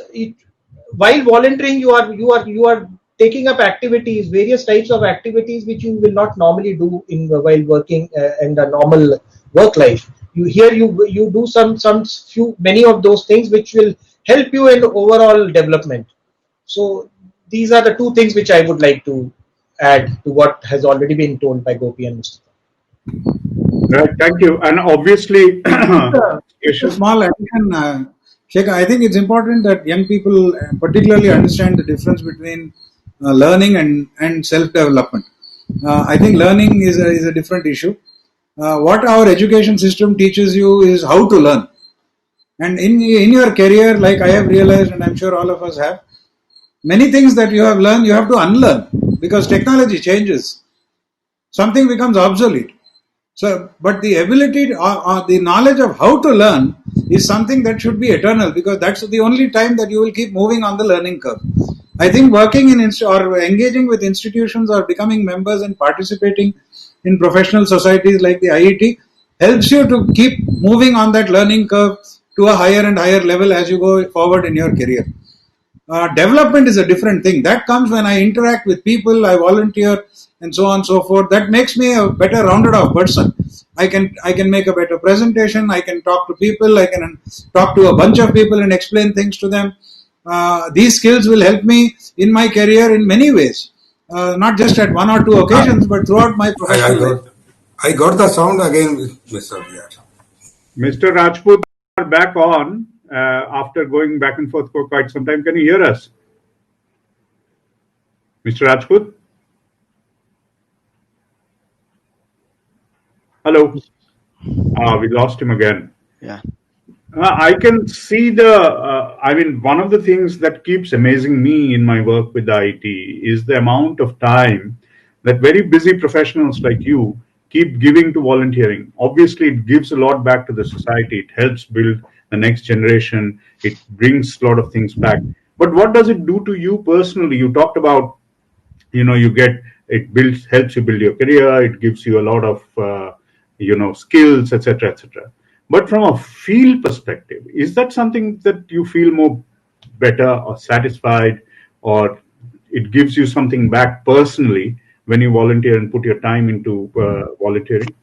while volunteering you are taking up activities, various types of activities which you will not normally do in while working in the normal work life. You do some few many of those things which will help you in overall development. So these are the two things which I would like to add to what has already been told by Gopi and Mustafa. Right, thank you. And obviously, Just a small addition, Shekhar. I think it's important that young people particularly understand the difference between learning and self-development. I think learning is a different issue. What our education system teaches you is how to learn. And in your career, like I have realized, and I'm sure all of us have, many things that you have learned, you have to unlearn because technology changes. Something becomes obsolete. So, but the ability, the knowledge of how to learn is something that should be eternal because that's the only time that you will keep moving on the learning curve. I think working in or engaging with institutions or becoming members and participating in professional societies like the IET helps you to keep moving on that learning curve to a higher and higher level as you go forward in your career. Development is a different thing. That comes when I interact with people, I volunteer, and so on and so forth. That makes me a better rounded off person. I can make a better presentation. I can talk to people. I can talk to a bunch of people and explain things to them. These skills will help me in my career in many ways, not just at one or two occasions, but throughout my professional life. I got the sound again, Mr. Viat. Mr. Rajput, are back on after going back and forth for quite some time. Can you hear us? Mr. Rajput? Hello? We lost him again. Yeah. I can see one of the things that keeps amazing me in my work with the IT is the amount of time that very busy professionals like you keep giving to volunteering. Obviously, it gives a lot back to the society. It helps build the next generation. It brings a lot of things back. But what does it do to you personally? You talked about, helps you build your career. It gives you a lot of, skills, etc., etc. But from a field perspective, is that something that you feel more better or satisfied, or it gives you something back personally when you volunteer and put your time into volunteering?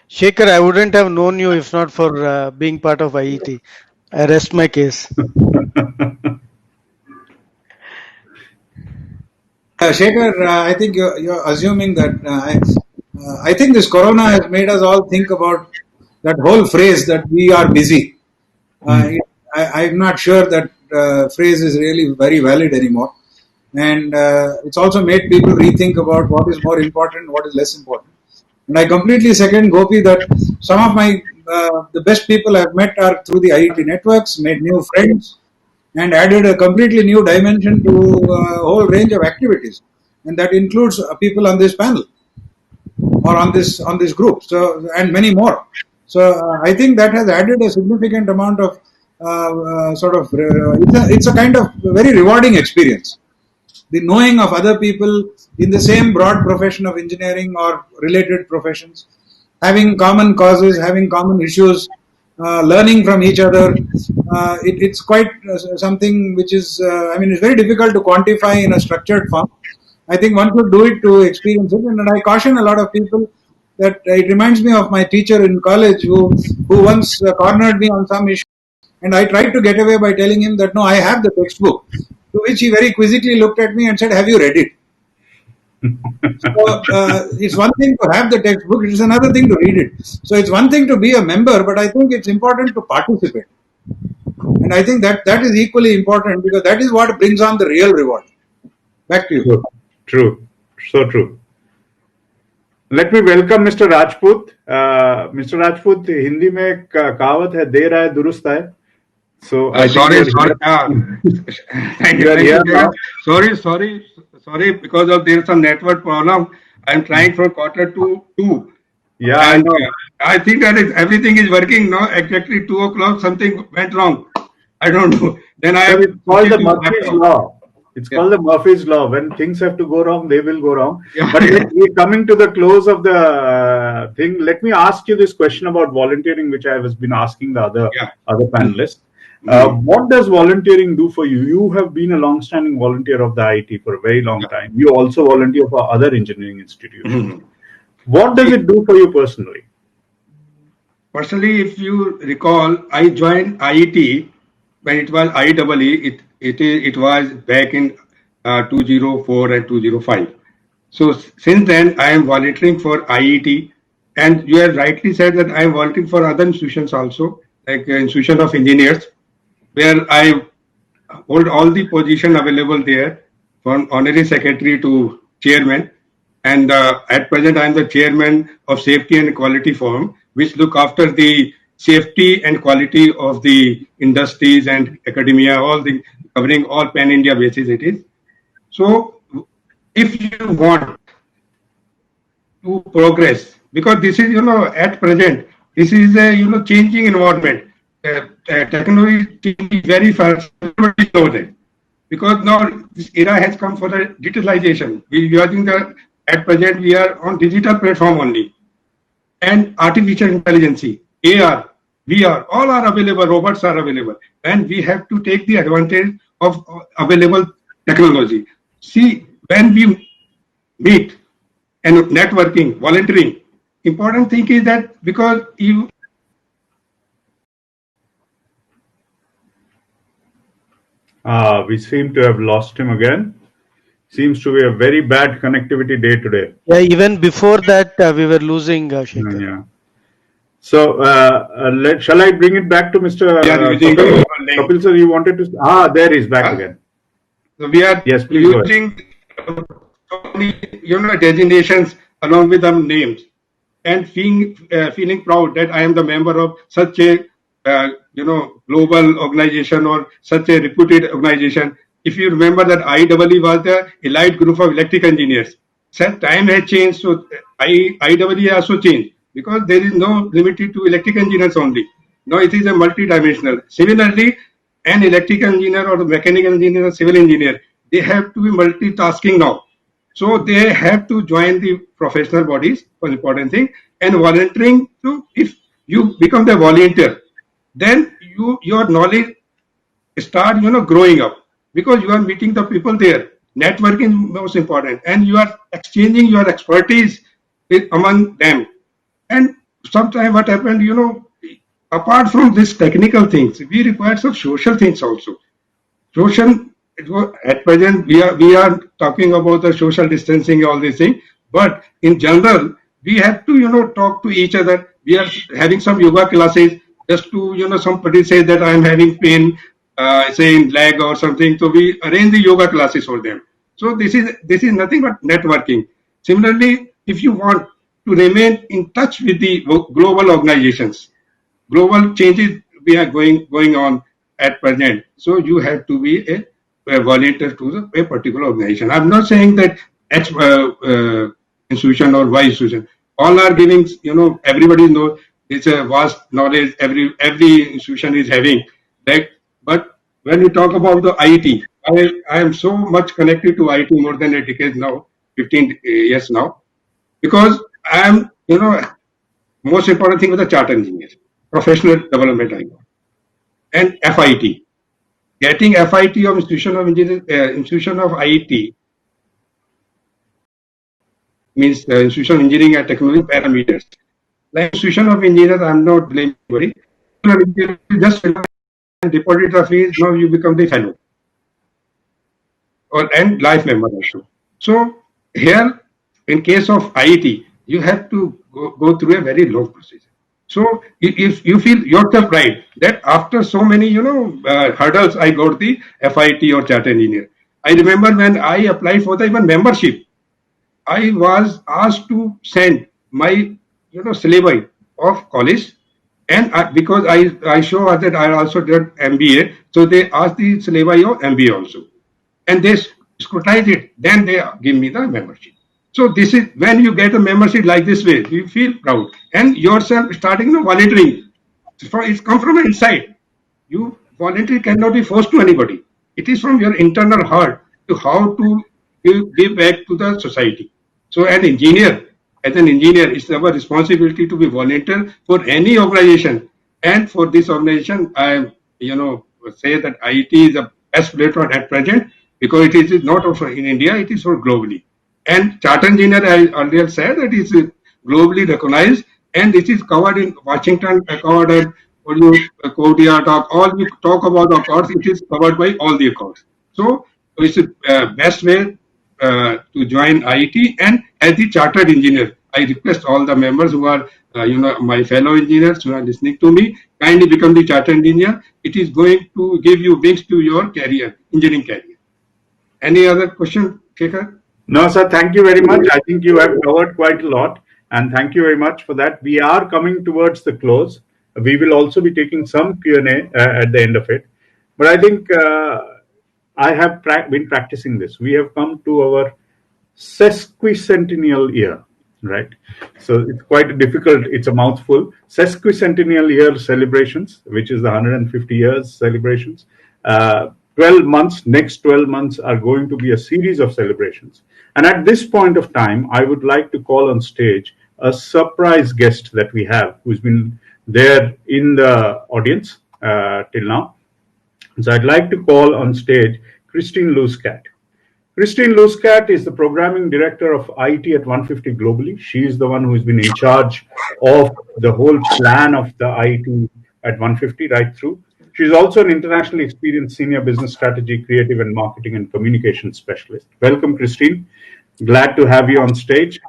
Shekhar, I wouldn't have known you if not for being part of IET. I rest my case. Shekhar, I think you're assuming that I think this corona has made us all think about that whole phrase that we are busy. I'm not sure that phrase is really very valid anymore. And it's also made people rethink about what is more important, what is less important. And I completely second Gopi that some of the best people I've met are through the IET networks, made new friends, and added a completely new dimension to a whole range of activities. And that includes people on this panel or on this group, so and many more. So I think that has added a significant amount of it's a kind of very rewarding experience. The knowing of other people in the same broad profession of engineering or related professions, having common causes, having common issues, learning from each other. It's quite something which is, it's very difficult to quantify in a structured form. I think one could do it to experience it. And I caution a lot of people that it reminds me of my teacher in college who once cornered me on some issue. And I tried to get away by telling him that, no, I have the textbook. To which he very quizzically looked at me and said, have you read it? So it's one thing to have the textbook, it is another thing to read it. So it's one thing to be a member, but I think it's important to participate. And I think that is equally important because that is what brings on the real reward. Back to you. True. So true. Let me welcome Mr. Rajput. Mr. Rajput, Hindi में कहावत है देर आए दुरुस्त आए. So sorry. Thank you. Sorry. Because of there is some network problem. I am trying for quarter 2. Yeah, I And know. I think that everything is working now. Exactly 2 o'clock, something went wrong. I don't know. Then I Sir, have it's called switched the to Murphy's laptop. Law. It's Yeah, called the Murphy's Law. When things have to go wrong, they will go wrong. yeah, But yeah, we're coming to the close of the thing. Let me ask you this question about volunteering, which I have been asking the yeah. other panelists. Mm, What does volunteering do for you? You have been a long-standing volunteer of the IIT for a very long yeah. time. You also volunteer for other engineering institutions. Mhm. What does See, it do for you personally? personally, if you recall, I joined IET when it was IEEE. It was back in 2004 and 2005. So since then, I am volunteering for IET, and you have rightly said that I am volunteering for other institutions also, like Institution of Engineers, where I hold all the position available there, from honorary secretary to chairman. And at present, I am the chairman of Safety and Quality Forum, which look after the safety and quality of the industries and academia, all the covering all pan India basis it is. So, if you want to progress, because this is, at present, this is a, changing environment. Technology is changing very fast. Everybody knows it. Because now this era has come for the digitalization. We are using at present, we are on digital platform only. And artificial intelligence, AR, VR, all are available, robots are available. And we have to take the advantage of available technology. See, when we meet and networking, volunteering, important thing is that because you We seem to have lost him again. Seems to be a very bad connectivity day today. Yeah, even before that, we were losing Shekhar. Yeah. So, shall I bring it back to Mr. we are using Kapil? link, Kapil, sir, you wanted to. There he's back again. so we are Yes, please go ahead. using so many, designations along with them names, and feeling proud that I am the member of such a global organization or such a reputed organization. If you remember that IEEE was the elite group of electrical engineers. Since time has changed, so IEEE also changed because there is no limited to electrical engineers only. Now it is a multi-dimensional. Similarly, an electrical engineer or a mechanical engineer or civil engineer, they have to be multitasking now. So they have to join the professional bodies for important thing, and volunteering to, if you become the volunteer, then your knowledge start growing up, because you are meeting the people there. Networking is most important, and you are exchanging your expertise among them. And sometimes what happened, apart from these technical things, we require some social things also. Social, at present, we are talking about the social distancing, all these things. But in general, we have to talk to each other. We are having some yoga classes just to somebody say that I am having pain, say in leg or something. So we arrange the yoga classes for them. So this is nothing but networking. Similarly, if you want to remain in touch with the global organizations, global changes we are going on at present. So you have to be a volunteer to a particular organization. I'm not saying that X institution or Y institution. All are giving, everybody knows it's a vast knowledge every institution is having. That, but when we talk about the IIT, I am so much connected to IIT more than a decade now, 15 years now, because I am, most important thing was the charter engineer, professional development I got, and FIT. Getting FIT of Institution of Engineering, Institution of IET means Institution of Engineering and Technology parameters. Like Institution of Engineers, I'm not blaming anybody. Just deposit the fees, now you become the fellow or and life member also. So here, in case of IET, you have to go through a very long procedure. So if you feel yourself right that after so many hurdles, I got the FIT or charter engineer. I remember when I applied for the even membership, I was asked to send my syllabi of college, and because I show that I also did MBA, so they asked the syllabi of MBA also, and they scrutinize it. Then they give me the membership. So this is when you get a membership like this way, you feel proud, and yourself starting volunteering. It's come from inside. You voluntary cannot be forced to anybody. It is from your internal heart to how to give back to the society. So as an engineer, it's our responsibility to be volunteer for any organization. And for this organization, I say that IET is the best platform at present because it is not also in India, it is for globally. And charter engineer, I earlier said that is globally recognized, and this is covered in Washington Accord and Korea talk. All you talk about the accords, it is covered by all the accords. So it's the best way to join IET. And as the chartered engineer, I request all the members who are my fellow engineers who are listening to me, kindly become the chartered engineer. It is going to give you wings to your career, engineering career. Any other question, Shekhar? No, sir, thank you very much. I think you have covered quite a lot, and thank you very much for that. We are coming towards the close. We will also be taking some Q&A at the end of it. But I think I have been practicing this. We have come to our sesquicentennial year, right? So it's quite difficult. It's a mouthful. Sesquicentennial year celebrations, which is the 150 years celebrations. 12 months, next 12 months are going to be a series of celebrations. And at this point of time, I would like to call on stage a surprise guest that we have who's been there in the audience till now. So I'd like to call on stage Christine Looscat. Christine Looscat is the Programming Director of Iet at 150 globally. She is the one who has been in charge of the whole plan of the Iet at 150 right through. She's also an internationally experienced senior business strategy, creative and marketing and communication specialist. Welcome, Christine. Glad to have you on stage.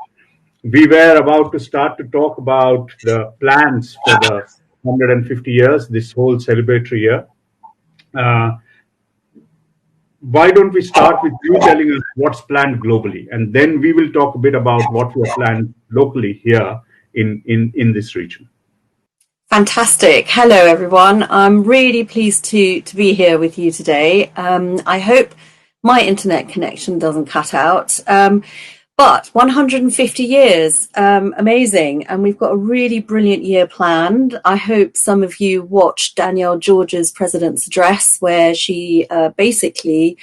We were about to start to talk about the plans for the 150 years, this whole celebratory year. Why don't we start with you telling us what's planned globally, and then we will talk a bit about what we have planned locally here in this region. Fantastic. Hello, everyone. I'm really pleased to be here with you today. I hope my internet connection doesn't cut out. But 150 years, amazing. And we've got a really brilliant year planned. I hope some of you watched Danielle George's President's Address, where she basically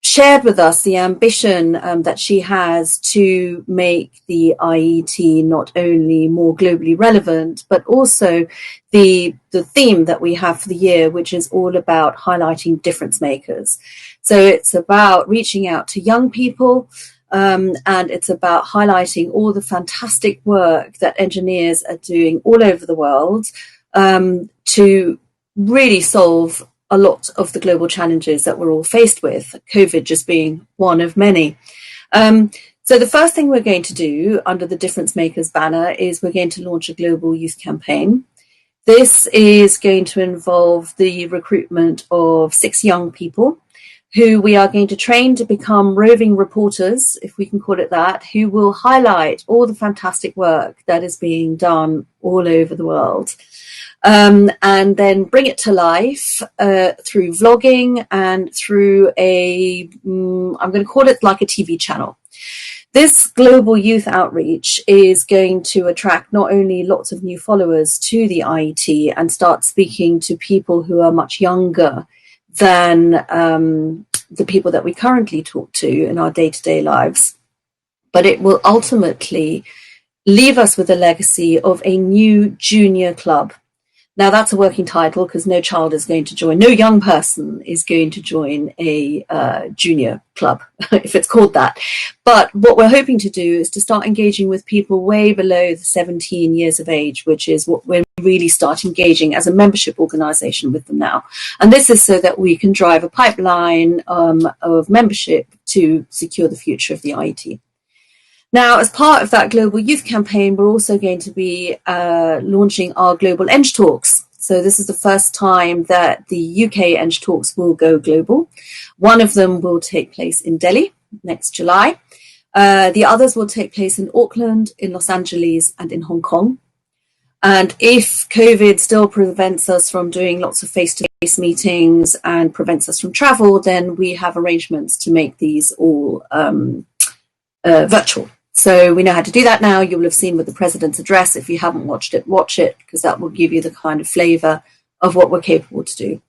shared with us the ambition that she has to make the IET not only more globally relevant, but also the theme that we have for the year, which is all about highlighting difference makers. So it's about reaching out to young people, and it's about highlighting all the fantastic work that engineers are doing all over the world to really solve a lot of the global challenges that we're all faced with, COVID just being one of many. So the first thing we're going to do under the Difference Makers banner is we're going to launch a global youth campaign. This is going to involve the recruitment of 6 young people who we are going to train to become roving reporters, if we can call it that, who will highlight all the fantastic work that is being done all over the world. And then bring it to life through vlogging and through I'm going to call it like a TV channel. This global youth outreach is going to attract not only lots of new followers to the IET and start speaking to people who are much younger than the people that we currently talk to in our day-to-day lives, but it will ultimately leave us with a legacy of a new junior club. Now, that's a working title because no child is going to join, no young person is going to join a junior club, if it's called that. But what we're hoping to do is to start engaging with people way below the 17 years of age, which is what we're really start engaging as a membership organization with them now. And this is so that we can drive a pipeline of membership to secure the future of the IET. Now, as part of that global youth campaign, we're also going to be launching our global Eng Talks. So this is the first time that the UK Eng Talks will go global. One of them will take place in Delhi next July. The others will take place in Auckland, in Los Angeles, and in Hong Kong. And if COVID still prevents us from doing lots of face-to-face meetings and prevents us from travel, then we have arrangements to make these all virtual. So we know how to do that now. You will have seen with the President's address. If you haven't watched it, watch it, because that will give you the kind of flavour of what we're capable to do.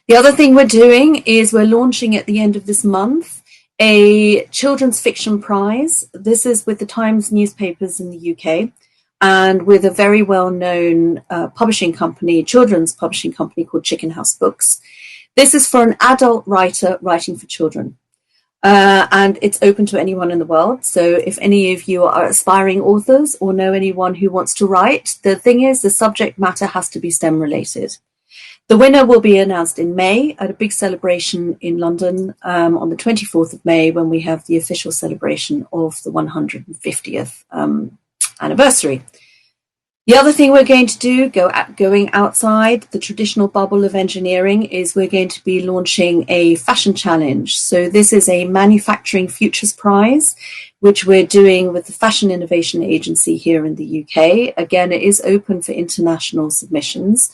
The other thing we're doing is we're launching at the end of this month a children's fiction prize. This is with the Times newspapers in the UK and with a very well-known publishing company, children's publishing company called Chicken House Books. This is for an adult writer writing for children. And it's open to anyone in the world. So if any of you are aspiring authors or know anyone who wants to write, the thing is the subject matter has to be STEM related. The winner will be announced in May at a big celebration in London on the 24th of May, when we have the official celebration of the 150th anniversary. The other thing we're going to do, going outside the traditional bubble of engineering, is we're going to be launching a fashion challenge. So this is a manufacturing futures prize, which we're doing with the Fashion Innovation Agency here in the UK. Again, it is open for international submissions.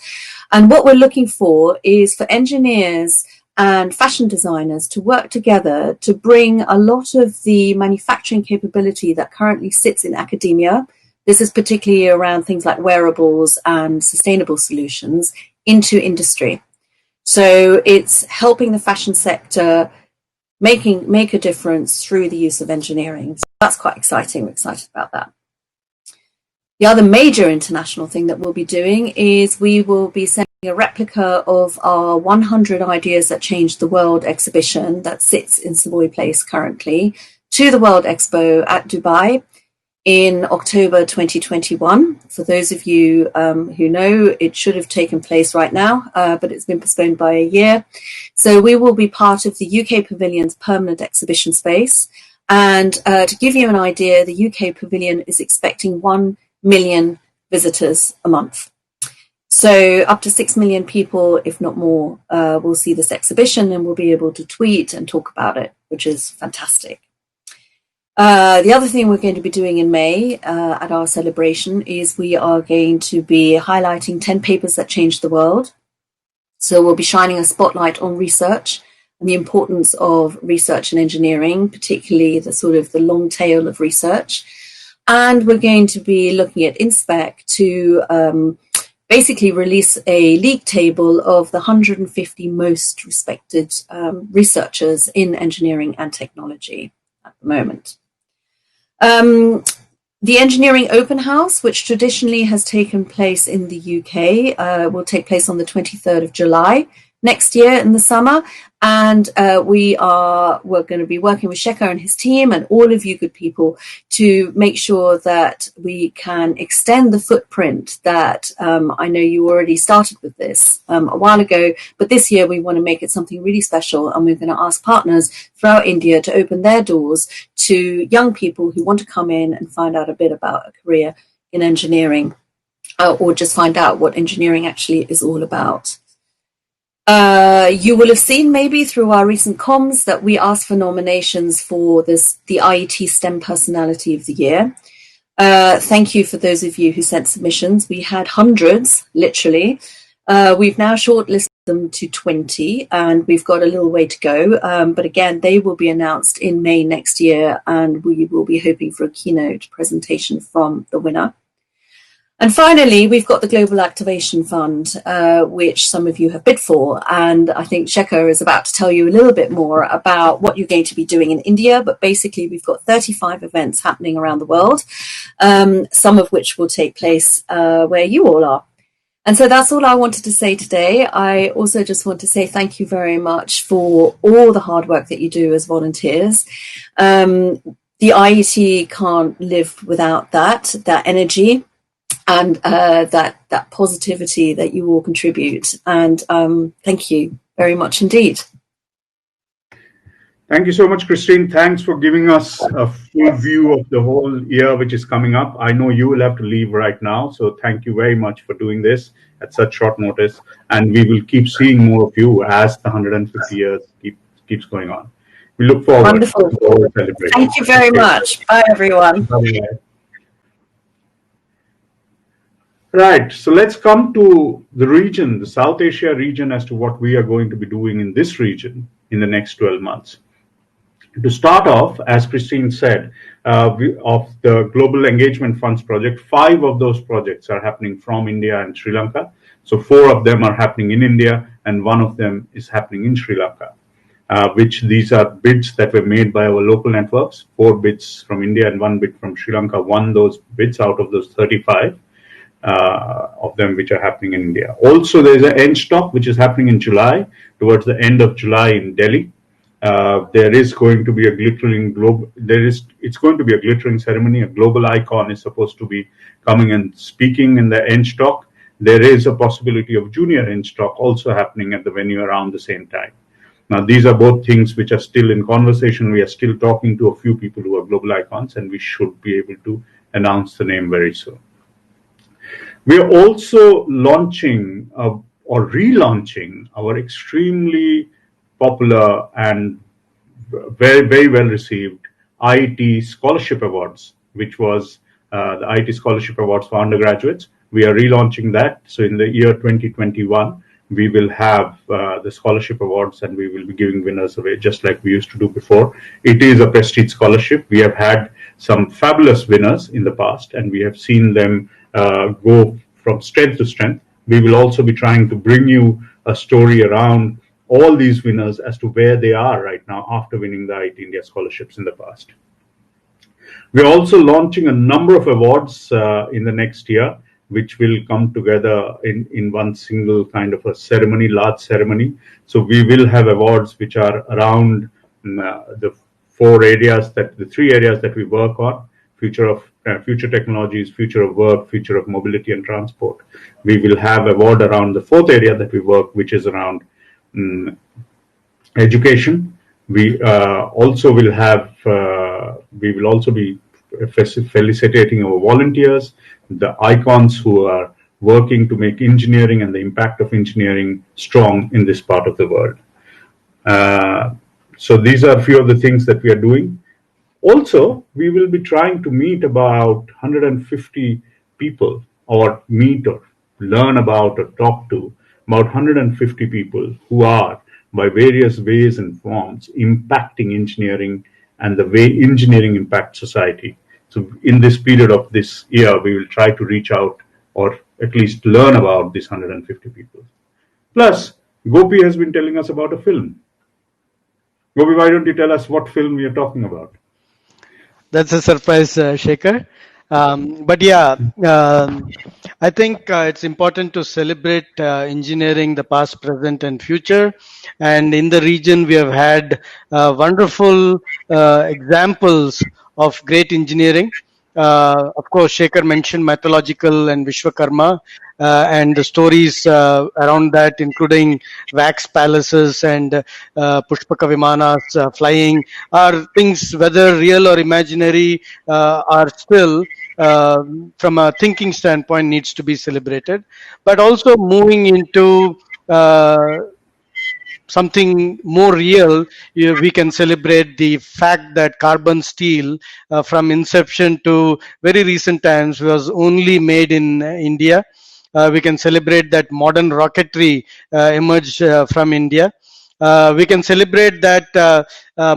And what we're looking for is for engineers and fashion designers to work together to bring a lot of the manufacturing capability that currently sits in academia. This is particularly around things like wearables and sustainable solutions into industry. So it's helping the fashion sector make a difference through the use of engineering. So that's quite exciting. We're excited about that. The other major international thing that we'll be doing is we will be sending a replica of our 100 Ideas That Changed the World exhibition that sits in Savoy Place currently to the World Expo at Dubai in October 2021. For those of you who know, it should have taken place right now, but it's been postponed by a year. So we will be part of the UK Pavilion's permanent exhibition space. And to give you an idea, the UK Pavilion is expecting 1 million visitors a month. So up to 6 million people, if not more, will see this exhibition and will be able to tweet and talk about it, which is fantastic. The other thing we're going to be doing in May at our celebration is we are going to be highlighting 10 papers that changed the world. So we'll be shining a spotlight on research and the importance of research and engineering, particularly the sort of the long tail of research. And we're going to be looking at InSpec to basically release a league table of the 150 most respected researchers in engineering and technology at the moment. The Engineering Open House, which traditionally has taken place in the UK, will take place on the 23rd of July next year in the summer. And we're going to be working with Shekhar and his team and all of you good people to make sure that we can extend the footprint that I know you already started with this a while ago, but this year we want to make it something really special, and we're going to ask partners throughout India to open their doors to young people who want to come in and find out a bit about a career in engineering, or just find out what engineering actually is all about. You will have seen maybe through our recent comms that we asked for nominations for the IET STEM Personality of the Year. Thank you for those of you who sent submissions. We had hundreds, literally. We've now shortlisted them to 20, and we've got a little way to go. But again, they will be announced in May next year, and we will be hoping for a keynote presentation from the winner. And finally, we've got the Global Activation Fund, which some of you have bid for. And I think Shekhar is about to tell you a little bit more about what you're going to be doing in India. But basically, we've got 35 events happening around the world, some of which will take place where you all are. And so that's all I wanted to say today. I also just want to say thank you very much for all the hard work that you do as volunteers. The IET can't live without that energy and that positivity that you all contribute. And thank you very much indeed. Thank you so much, Christine. Thanks for giving us a full view of the whole year which is coming up. I know you will have to leave right now, so thank you very much for doing this at such short notice. And we will keep seeing more of you as the 150 years keeps going on. We look forward Wonderful. to the celebration. Thank you very much. Bye, everyone. Bye-bye. Right, so let's come to the region, the South Asia region, as to what we are going to be doing in this region in the next 12 months. To start off, as Christine said, of the Global Engagement Funds project, 5 of those projects are happening from India and Sri Lanka. So 4 of them are happening in India, and 1 of them is happening in Sri Lanka. Which these are bids that were made by our local networks. 4 bids from India and 1 bid from Sri Lanka won those bids out of those 35 of them which are happening in India. Also, there is an NSTOC which is happening in July, towards the end of July in Delhi. There is going to be a glittering globe. It's going to be a glittering ceremony. A global icon is supposed to be coming and speaking in the NSTOC. There is a possibility of junior NSTOC also happening at the venue around the same time. Now, these are both things which are still in conversation. We are still talking to a few people who are global icons, and we should be able to announce the name very soon. We are also launching or relaunching our extremely popular and very, very well received IET Scholarship Awards, which was the IET Scholarship Awards for undergraduates. We are relaunching that. So in the year 2021, we will have the scholarship awards, and we will be giving winners away just like we used to do before. It is a prestige scholarship. We have had some fabulous winners in the past, and we have seen them go from strength to strength. We will also be trying to bring you a story around all these winners as to where they are right now after winning the IET India scholarships in the past. We're also launching a number of awards in the next year, which will come together in one single kind of a ceremony, large ceremony. So we will have awards which are around the 3 areas that we work on: future technologies, future of work, future of mobility and transport. We will have award around the 4th area that we work, which is around education. We also will have. We will also be felicitating our volunteers, the icons who are working to make engineering and the impact of engineering strong in this part of the world. So these are a few of the things that we are doing. Also, we will be trying to meet about 150 people, or meet or learn about or talk to about 150 people who are, by various ways and forms, impacting engineering and the way engineering impacts society. So in this period of this year, we will try to reach out or at least learn about these 150 people. Plus, Gopi has been telling us about a film. Gopi, why don't you tell us what film we are talking about? That's a surprise, Shekhar. But yeah, I think it's important to celebrate engineering, the past, present, and future. And in the region, we have had wonderful examples of great engineering. Of course, Shekhar mentioned mythological and Vishwakarma, and the stories around that, including wax palaces and Pushpaka Vimanas flying, are things, whether real or imaginary, are still, from a thinking standpoint, needs to be celebrated. But also moving into something more real, we can celebrate the fact that carbon steel, from inception to very recent times, was only made in India. We can celebrate that modern rocketry emerged from India. We can celebrate that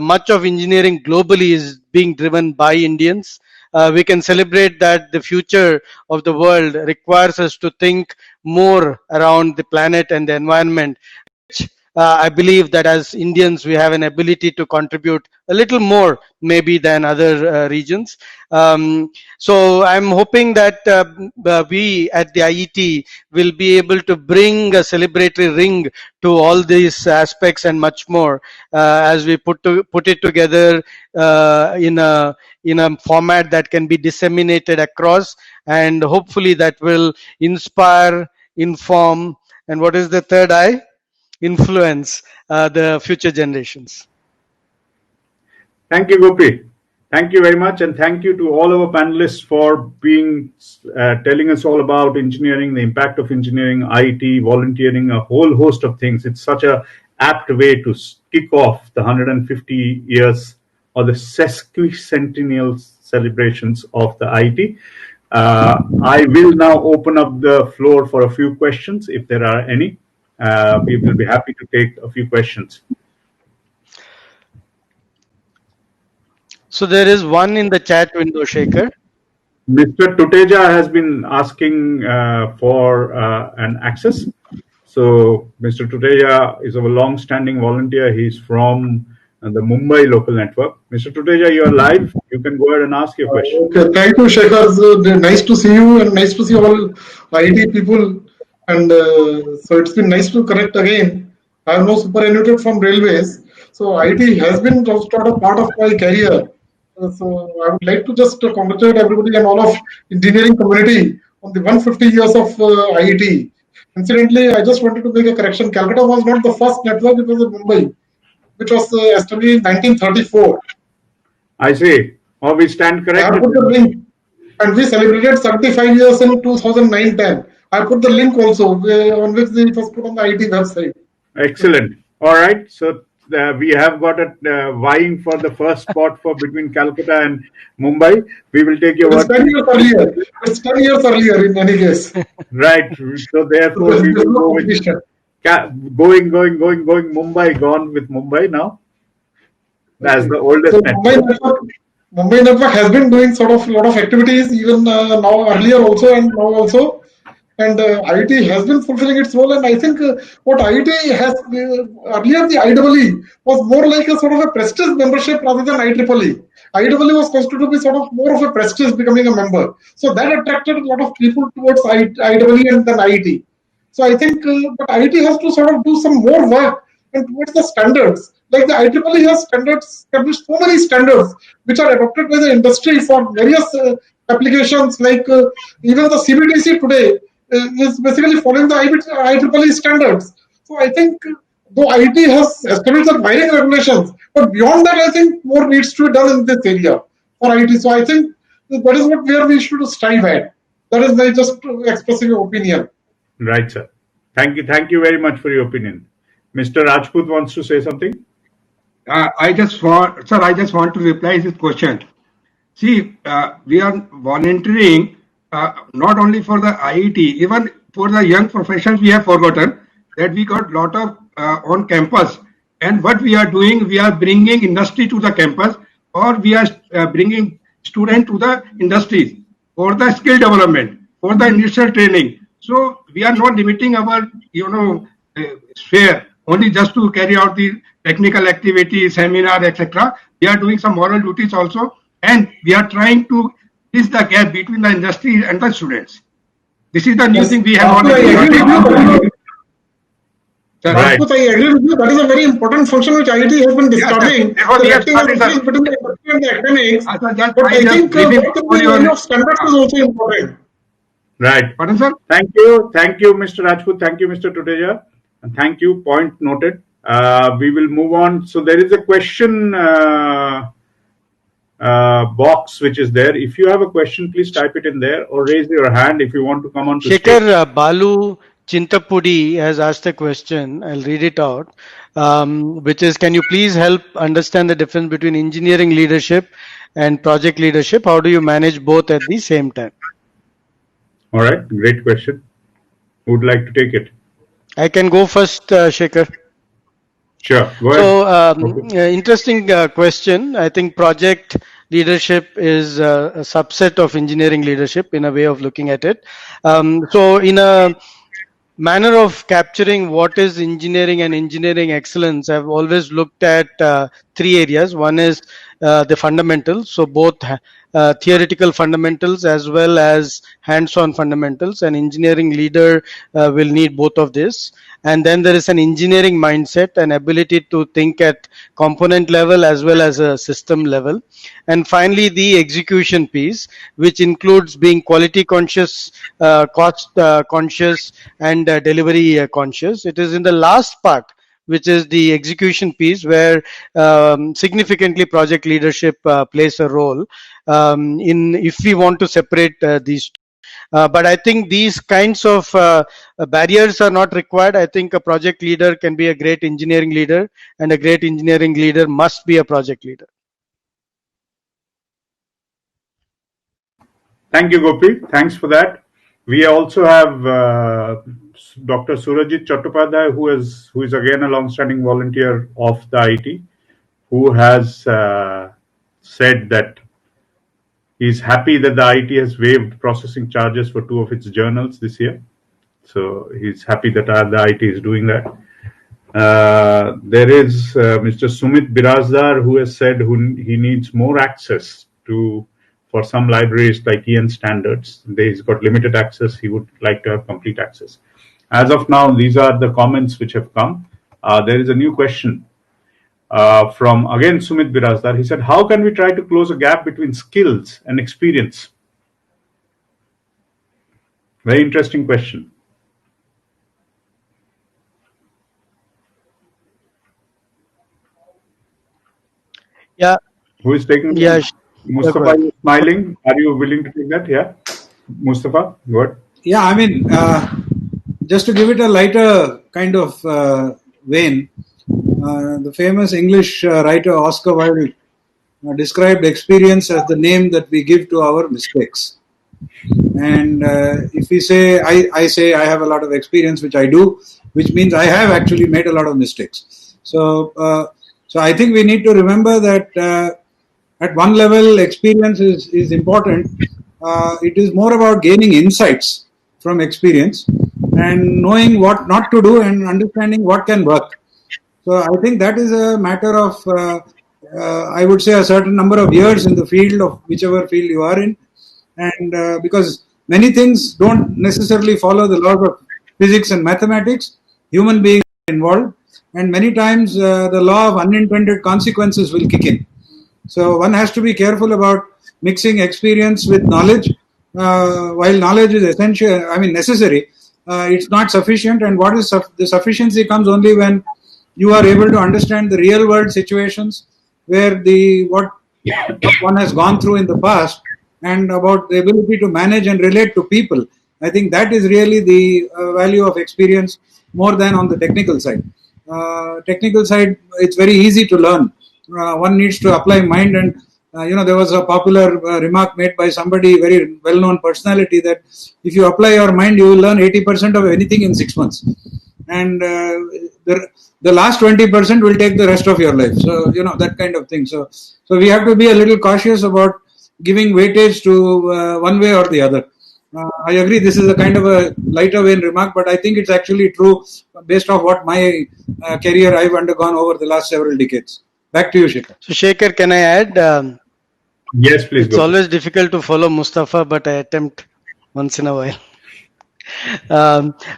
much of engineering globally is being driven by Indians. We can celebrate that the future of the world requires us to think more around the planet and the environment. I believe that as Indians, we have an ability to contribute a little more, maybe, than other regions. So I'm hoping that we at the IET will be able to bring a celebratory ring to all these aspects and much more, as we put it together in a format that can be disseminated across, and hopefully that will inspire, inform, and what is the third I? Influence the future generations. Thank you, Gopi. Thank you very much, and thank you to all our panelists for being telling us all about engineering, the impact of engineering, IET, volunteering, a whole host of things. It's such a apt way to kick off the 150 years or the sesquicentennial celebrations of the IET. I will now open up the floor for a few questions, if there are any. We will be happy to take a few questions. So there is one in the chat window, Shekhar. Mr. Tuteja has been asking for an access. So Mr. Tuteja is a long-standing volunteer. He's from the Mumbai local network. Mr. Tuteja, you are live. You can go ahead and ask your question. Okay, thank you, Shekhar. So, nice to see you and nice to see all IT people. And so it's been nice to connect again. I'm now superannuated from railways. So IT has been just sort of part of my career. So I would like to just congratulate everybody and all of engineering community on the 150 years of IET. Incidentally, I just wanted to make a correction. Calcutta was not the first network, it was in Mumbai, which was established in 1934. I see. Oh, we stand I have corrected. put the link, and we celebrated 75 years in 2009-10. I put the link also on which it was put on the IT website. Excellent. All right. So we have got it vying for the first spot for between Calcutta and Mumbai. We will take your It's word. 10 years earlier. It's 10 years earlier in any case. Right. So therefore, we will go with going. Mumbai, gone with Mumbai now. As the oldest So network. Mumbai network has been doing sort of a lot of activities even now earlier also and now also. And IIT has been fulfilling its role. And I think what IIT has earlier, the IEEE was more like a sort of a prestige membership rather than IEEE. IEEE was considered to be sort of more of a prestige becoming a member. So that attracted a lot of people towards IEEE and then IIT. So I think but IIT has to sort of do some more work and towards the standards. Like the IEEE has established so many standards which are adopted by the industry for various applications. Like even the CBDC today is basically following the IEEE standards. So I think though IIT has established the wiring regulations, but beyond that, I think more needs to be done in this area for IIT. So I think that is where we should strive at. That is my just expressing your opinion. Right, sir. Thank you. Thank you very much for your opinion. Mr. Rajput wants to say something. I just want to reply this question. See, we are volunteering not only for the IET, even for the young professionals. We have forgotten that we got lot of on campus, and what we are doing, we are bringing industry to the campus, or we are bringing student to the industries for the skill development, for the initial training. So we are not limiting our sphere only just to carry out the technical activities, seminar, etc. We are doing some moral duties also, and we are trying to bridge the gap between the industry and the students. This is the new thing we have already. Right. I agree with you. That is a very important function which IIT has been discovering. Between the industry and the academics. But I think the area of standards is also important. Right. Pardon, sir? Thank you. Thank you, Mr. Rajput. Thank you, Mr. Tuteja. And thank you. Point noted. We will move on. So there is a question box which is there. If you have a question, please type it in there or raise your hand if you want to come on to Shekhar, stage. Balu Chintapudi has asked a question. I'll read it out, which is, can you please help understand the difference between engineering leadership and project leadership? How do you manage both at the same time? All right, great question. Who would like to take it? I can go first, Shekhar. Sure, go ahead. So, interesting question. I think project leadership is a subset of engineering leadership in a way of looking at it. So, in a manner of capturing what is engineering and engineering excellence, I've always looked at three areas. One is the fundamentals, so both theoretical fundamentals as well as hands-on fundamentals. An engineering leader will need both of this. And then there is an engineering mindset, an ability to think at component level as well as a system level. And finally, the execution piece, which includes being quality conscious, cost conscious, and delivery conscious. It is in the last part, which is the execution piece, where significantly project leadership plays a role in if we want to separate these two. But I think these kinds of barriers are not required. I think a project leader can be a great engineering leader, and a great engineering leader must be a project leader. Thank you, Gopi. Thanks for that. We also have Dr. Surajit Chattopadhyay, who is again a long-standing volunteer of the IT, who has said that he's happy that the IIT has waived processing charges for 2 of its journals this year. So he's happy that the IIT is doing that. There is Mr. Sumit Birazdar, who has said he needs more access for some libraries like EN standards. He's got limited access. He would like to have complete access. As of now, these are the comments which have come. There is a new question from, again, Sumit Birazdar. He said, how can we try to close a gap between skills and experience? Very interesting question. Yeah. Who is taking that? Yeah. Mustafa is smiling. Are you willing to take that? Yeah. Mustafa, go ahead. Yeah, I mean, just to give it a lighter kind of vein, the famous English writer Oscar Wilde described experience as the name that we give to our mistakes. And if we say, I say I have a lot of experience, which I do, which means I have actually made a lot of mistakes. So I think we need to remember that at one level, experience is important. It is more about gaining insights from experience and knowing what not to do and understanding what can work. So I think that is a matter of, I would say, a certain number of years in the field of whichever field you are in. And because many things don't necessarily follow the laws of physics and mathematics, human beings are involved, and many times the law of unintended consequences will kick in. So one has to be careful about mixing experience with knowledge. While knowledge is essential, I mean necessary, it's not sufficient. And what is the sufficiency comes only when you are able to understand the real world situations where what one has gone through in the past, and about the ability to manage and relate to people. I think that is really the value of experience more than on the technical side. Technical side, it's very easy to learn. One needs to apply mind, and there was a popular remark made by somebody, very well-known personality, that if you apply your mind, you will learn 80% of anything in 6 months, and the last 20% will take the rest of your life. So that kind of thing. So we have to be a little cautious about giving weightage to one way or the other. I agree this is a kind of a lighter vein remark, but I think it's actually true based off what my career I've undergone over the last several decades. Back to you, Shekhar. So Shekhar, can I add? Yes, please. It's always difficult to follow Mustafa, but I attempt once in a while.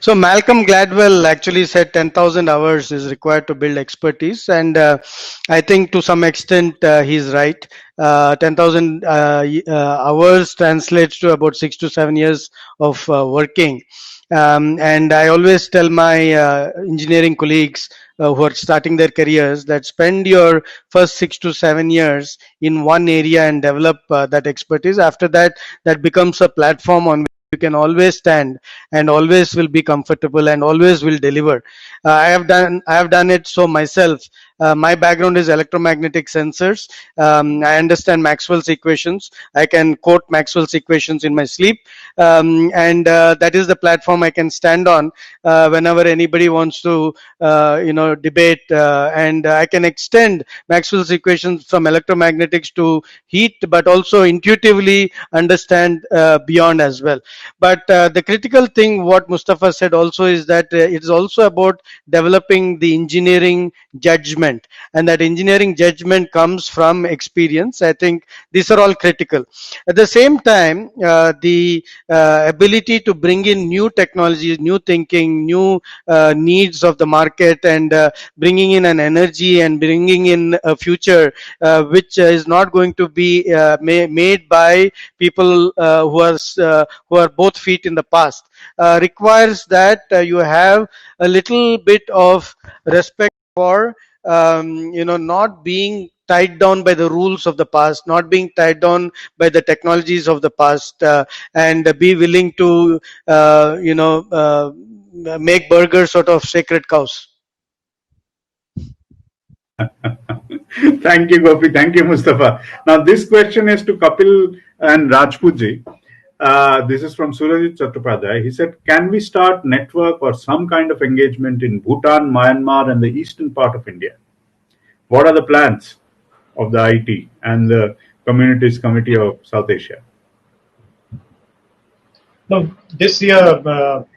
So Malcolm Gladwell actually said 10,000 hours is required to build expertise, and I think to some extent he's right. 10,000 hours translates to about 6 to 7 years of working. And I always tell my engineering colleagues who are starting their careers that spend your first 6 to 7 years in one area and develop that expertise. After that, that becomes a platform on you can always stand and always will be comfortable and always will deliver. I have done it so myself. My background is electromagnetic sensors. I understand Maxwell's equations. I can quote Maxwell's equations in my sleep, and that is the platform I can stand on whenever anybody wants to debate, and I can extend Maxwell's equations from electromagnetics to heat, but also intuitively understand beyond as well. But the critical thing what Mustafa said also is that it is also about developing the engineering judgment, and that engineering judgment comes from experience. I think these are all critical. At the same time, the ability to bring in new technologies, new thinking, new needs of the market, and bringing in an energy and bringing in a future which is not going to be made by people who are both feet in the past, requires that you have a little bit of respect for not being tied down by the rules of the past, not being tied down by the technologies of the past, and be willing to make burgers out of sacred cows. Thank you, Gopi. Thank you, Mustafa. Now, this question is to Kapil and Rajputji. This is from Surajit Chattopadhyay. He said, can we start network or some kind of engagement in Bhutan, Myanmar, and the eastern part of India? What are the plans? of the IET and the Communities Committee of South Asia? No, this year,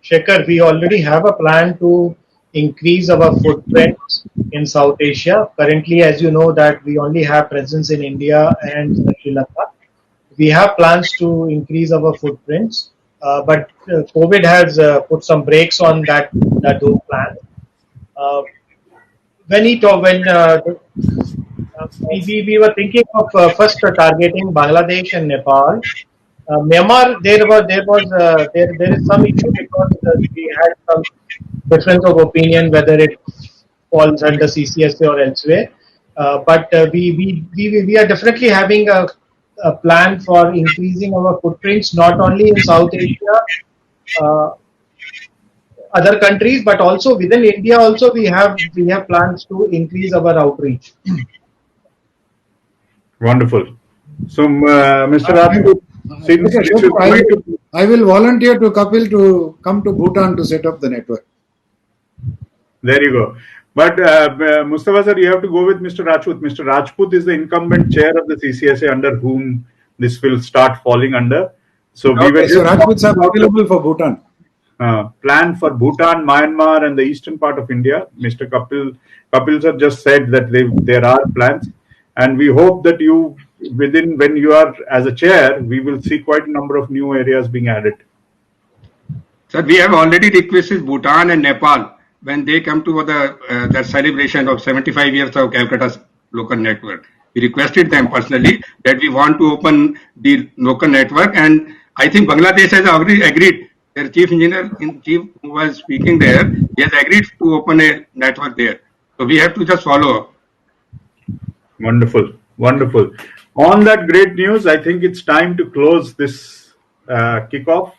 Shekhar, we already have a plan to increase our footprint in South Asia. Currently, as you know, that we only have presence in India and Sri Lanka. We have plans to increase our footprints, but COVID has put some brakes on those plans. We were thinking of first targeting Bangladesh and Nepal. Myanmar, there is some issue because we had some difference of opinion whether it falls under CCSA or elsewhere. But we are definitely having a plan for increasing our footprints not only in South Asia, other countries, but also within India. Also, we have plans to increase our outreach. Wonderful. So, Mr. Rajput, since this is going to... I will volunteer to Kapil to come to Bhutan to set up the network. There you go. But Mustafa sir, you have to go with Mr. Rajput. Mr. Rajput is the incumbent chair of the CCSA under whom this will start falling under. So we were so Rajputs are available for Bhutan. Plan for Bhutan, Myanmar, and the eastern part of India. Mr. Kapil sir just said that there are plans, and we hope that when you are as a chair, we will see quite a number of new areas being added. Sir, we have already requested Bhutan and Nepal when they come to the celebration of 75 years of Calcutta's local network. We requested them personally that we want to open the local network, and I think Bangladesh has already agreed. Their chief engineer in chief who was speaking there, he has agreed to open a network there. So we have to just follow up. Wonderful, wonderful. On that great news, I think it's time to close this kickoff.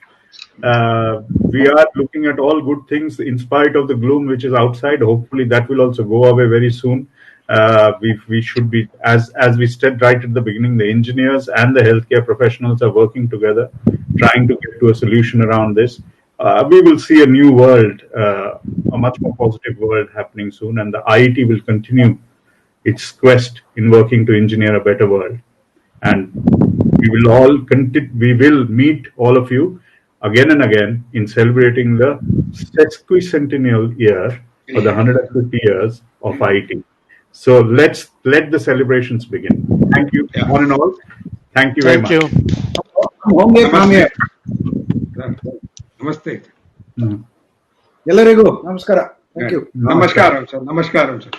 We are looking at all good things in spite of the gloom which is outside. Hopefully that will also go away very soon. We should be, as we said right at the beginning, the engineers and the healthcare professionals are working together, trying to get to a solution around this. We will see a new world, a much more positive world happening soon, and the IET will continue its quest in working to engineer a better world. And we will meet all of you again and again in celebrating the sesquicentennial year or the 150 years of IET. So let the celebrations begin. Thank you, one and all. Thank you very much. Thank you. Namaste. Namaste. Ellarigu namaskara. Thank you. Namaskaram, sir. Namaskaram, sir.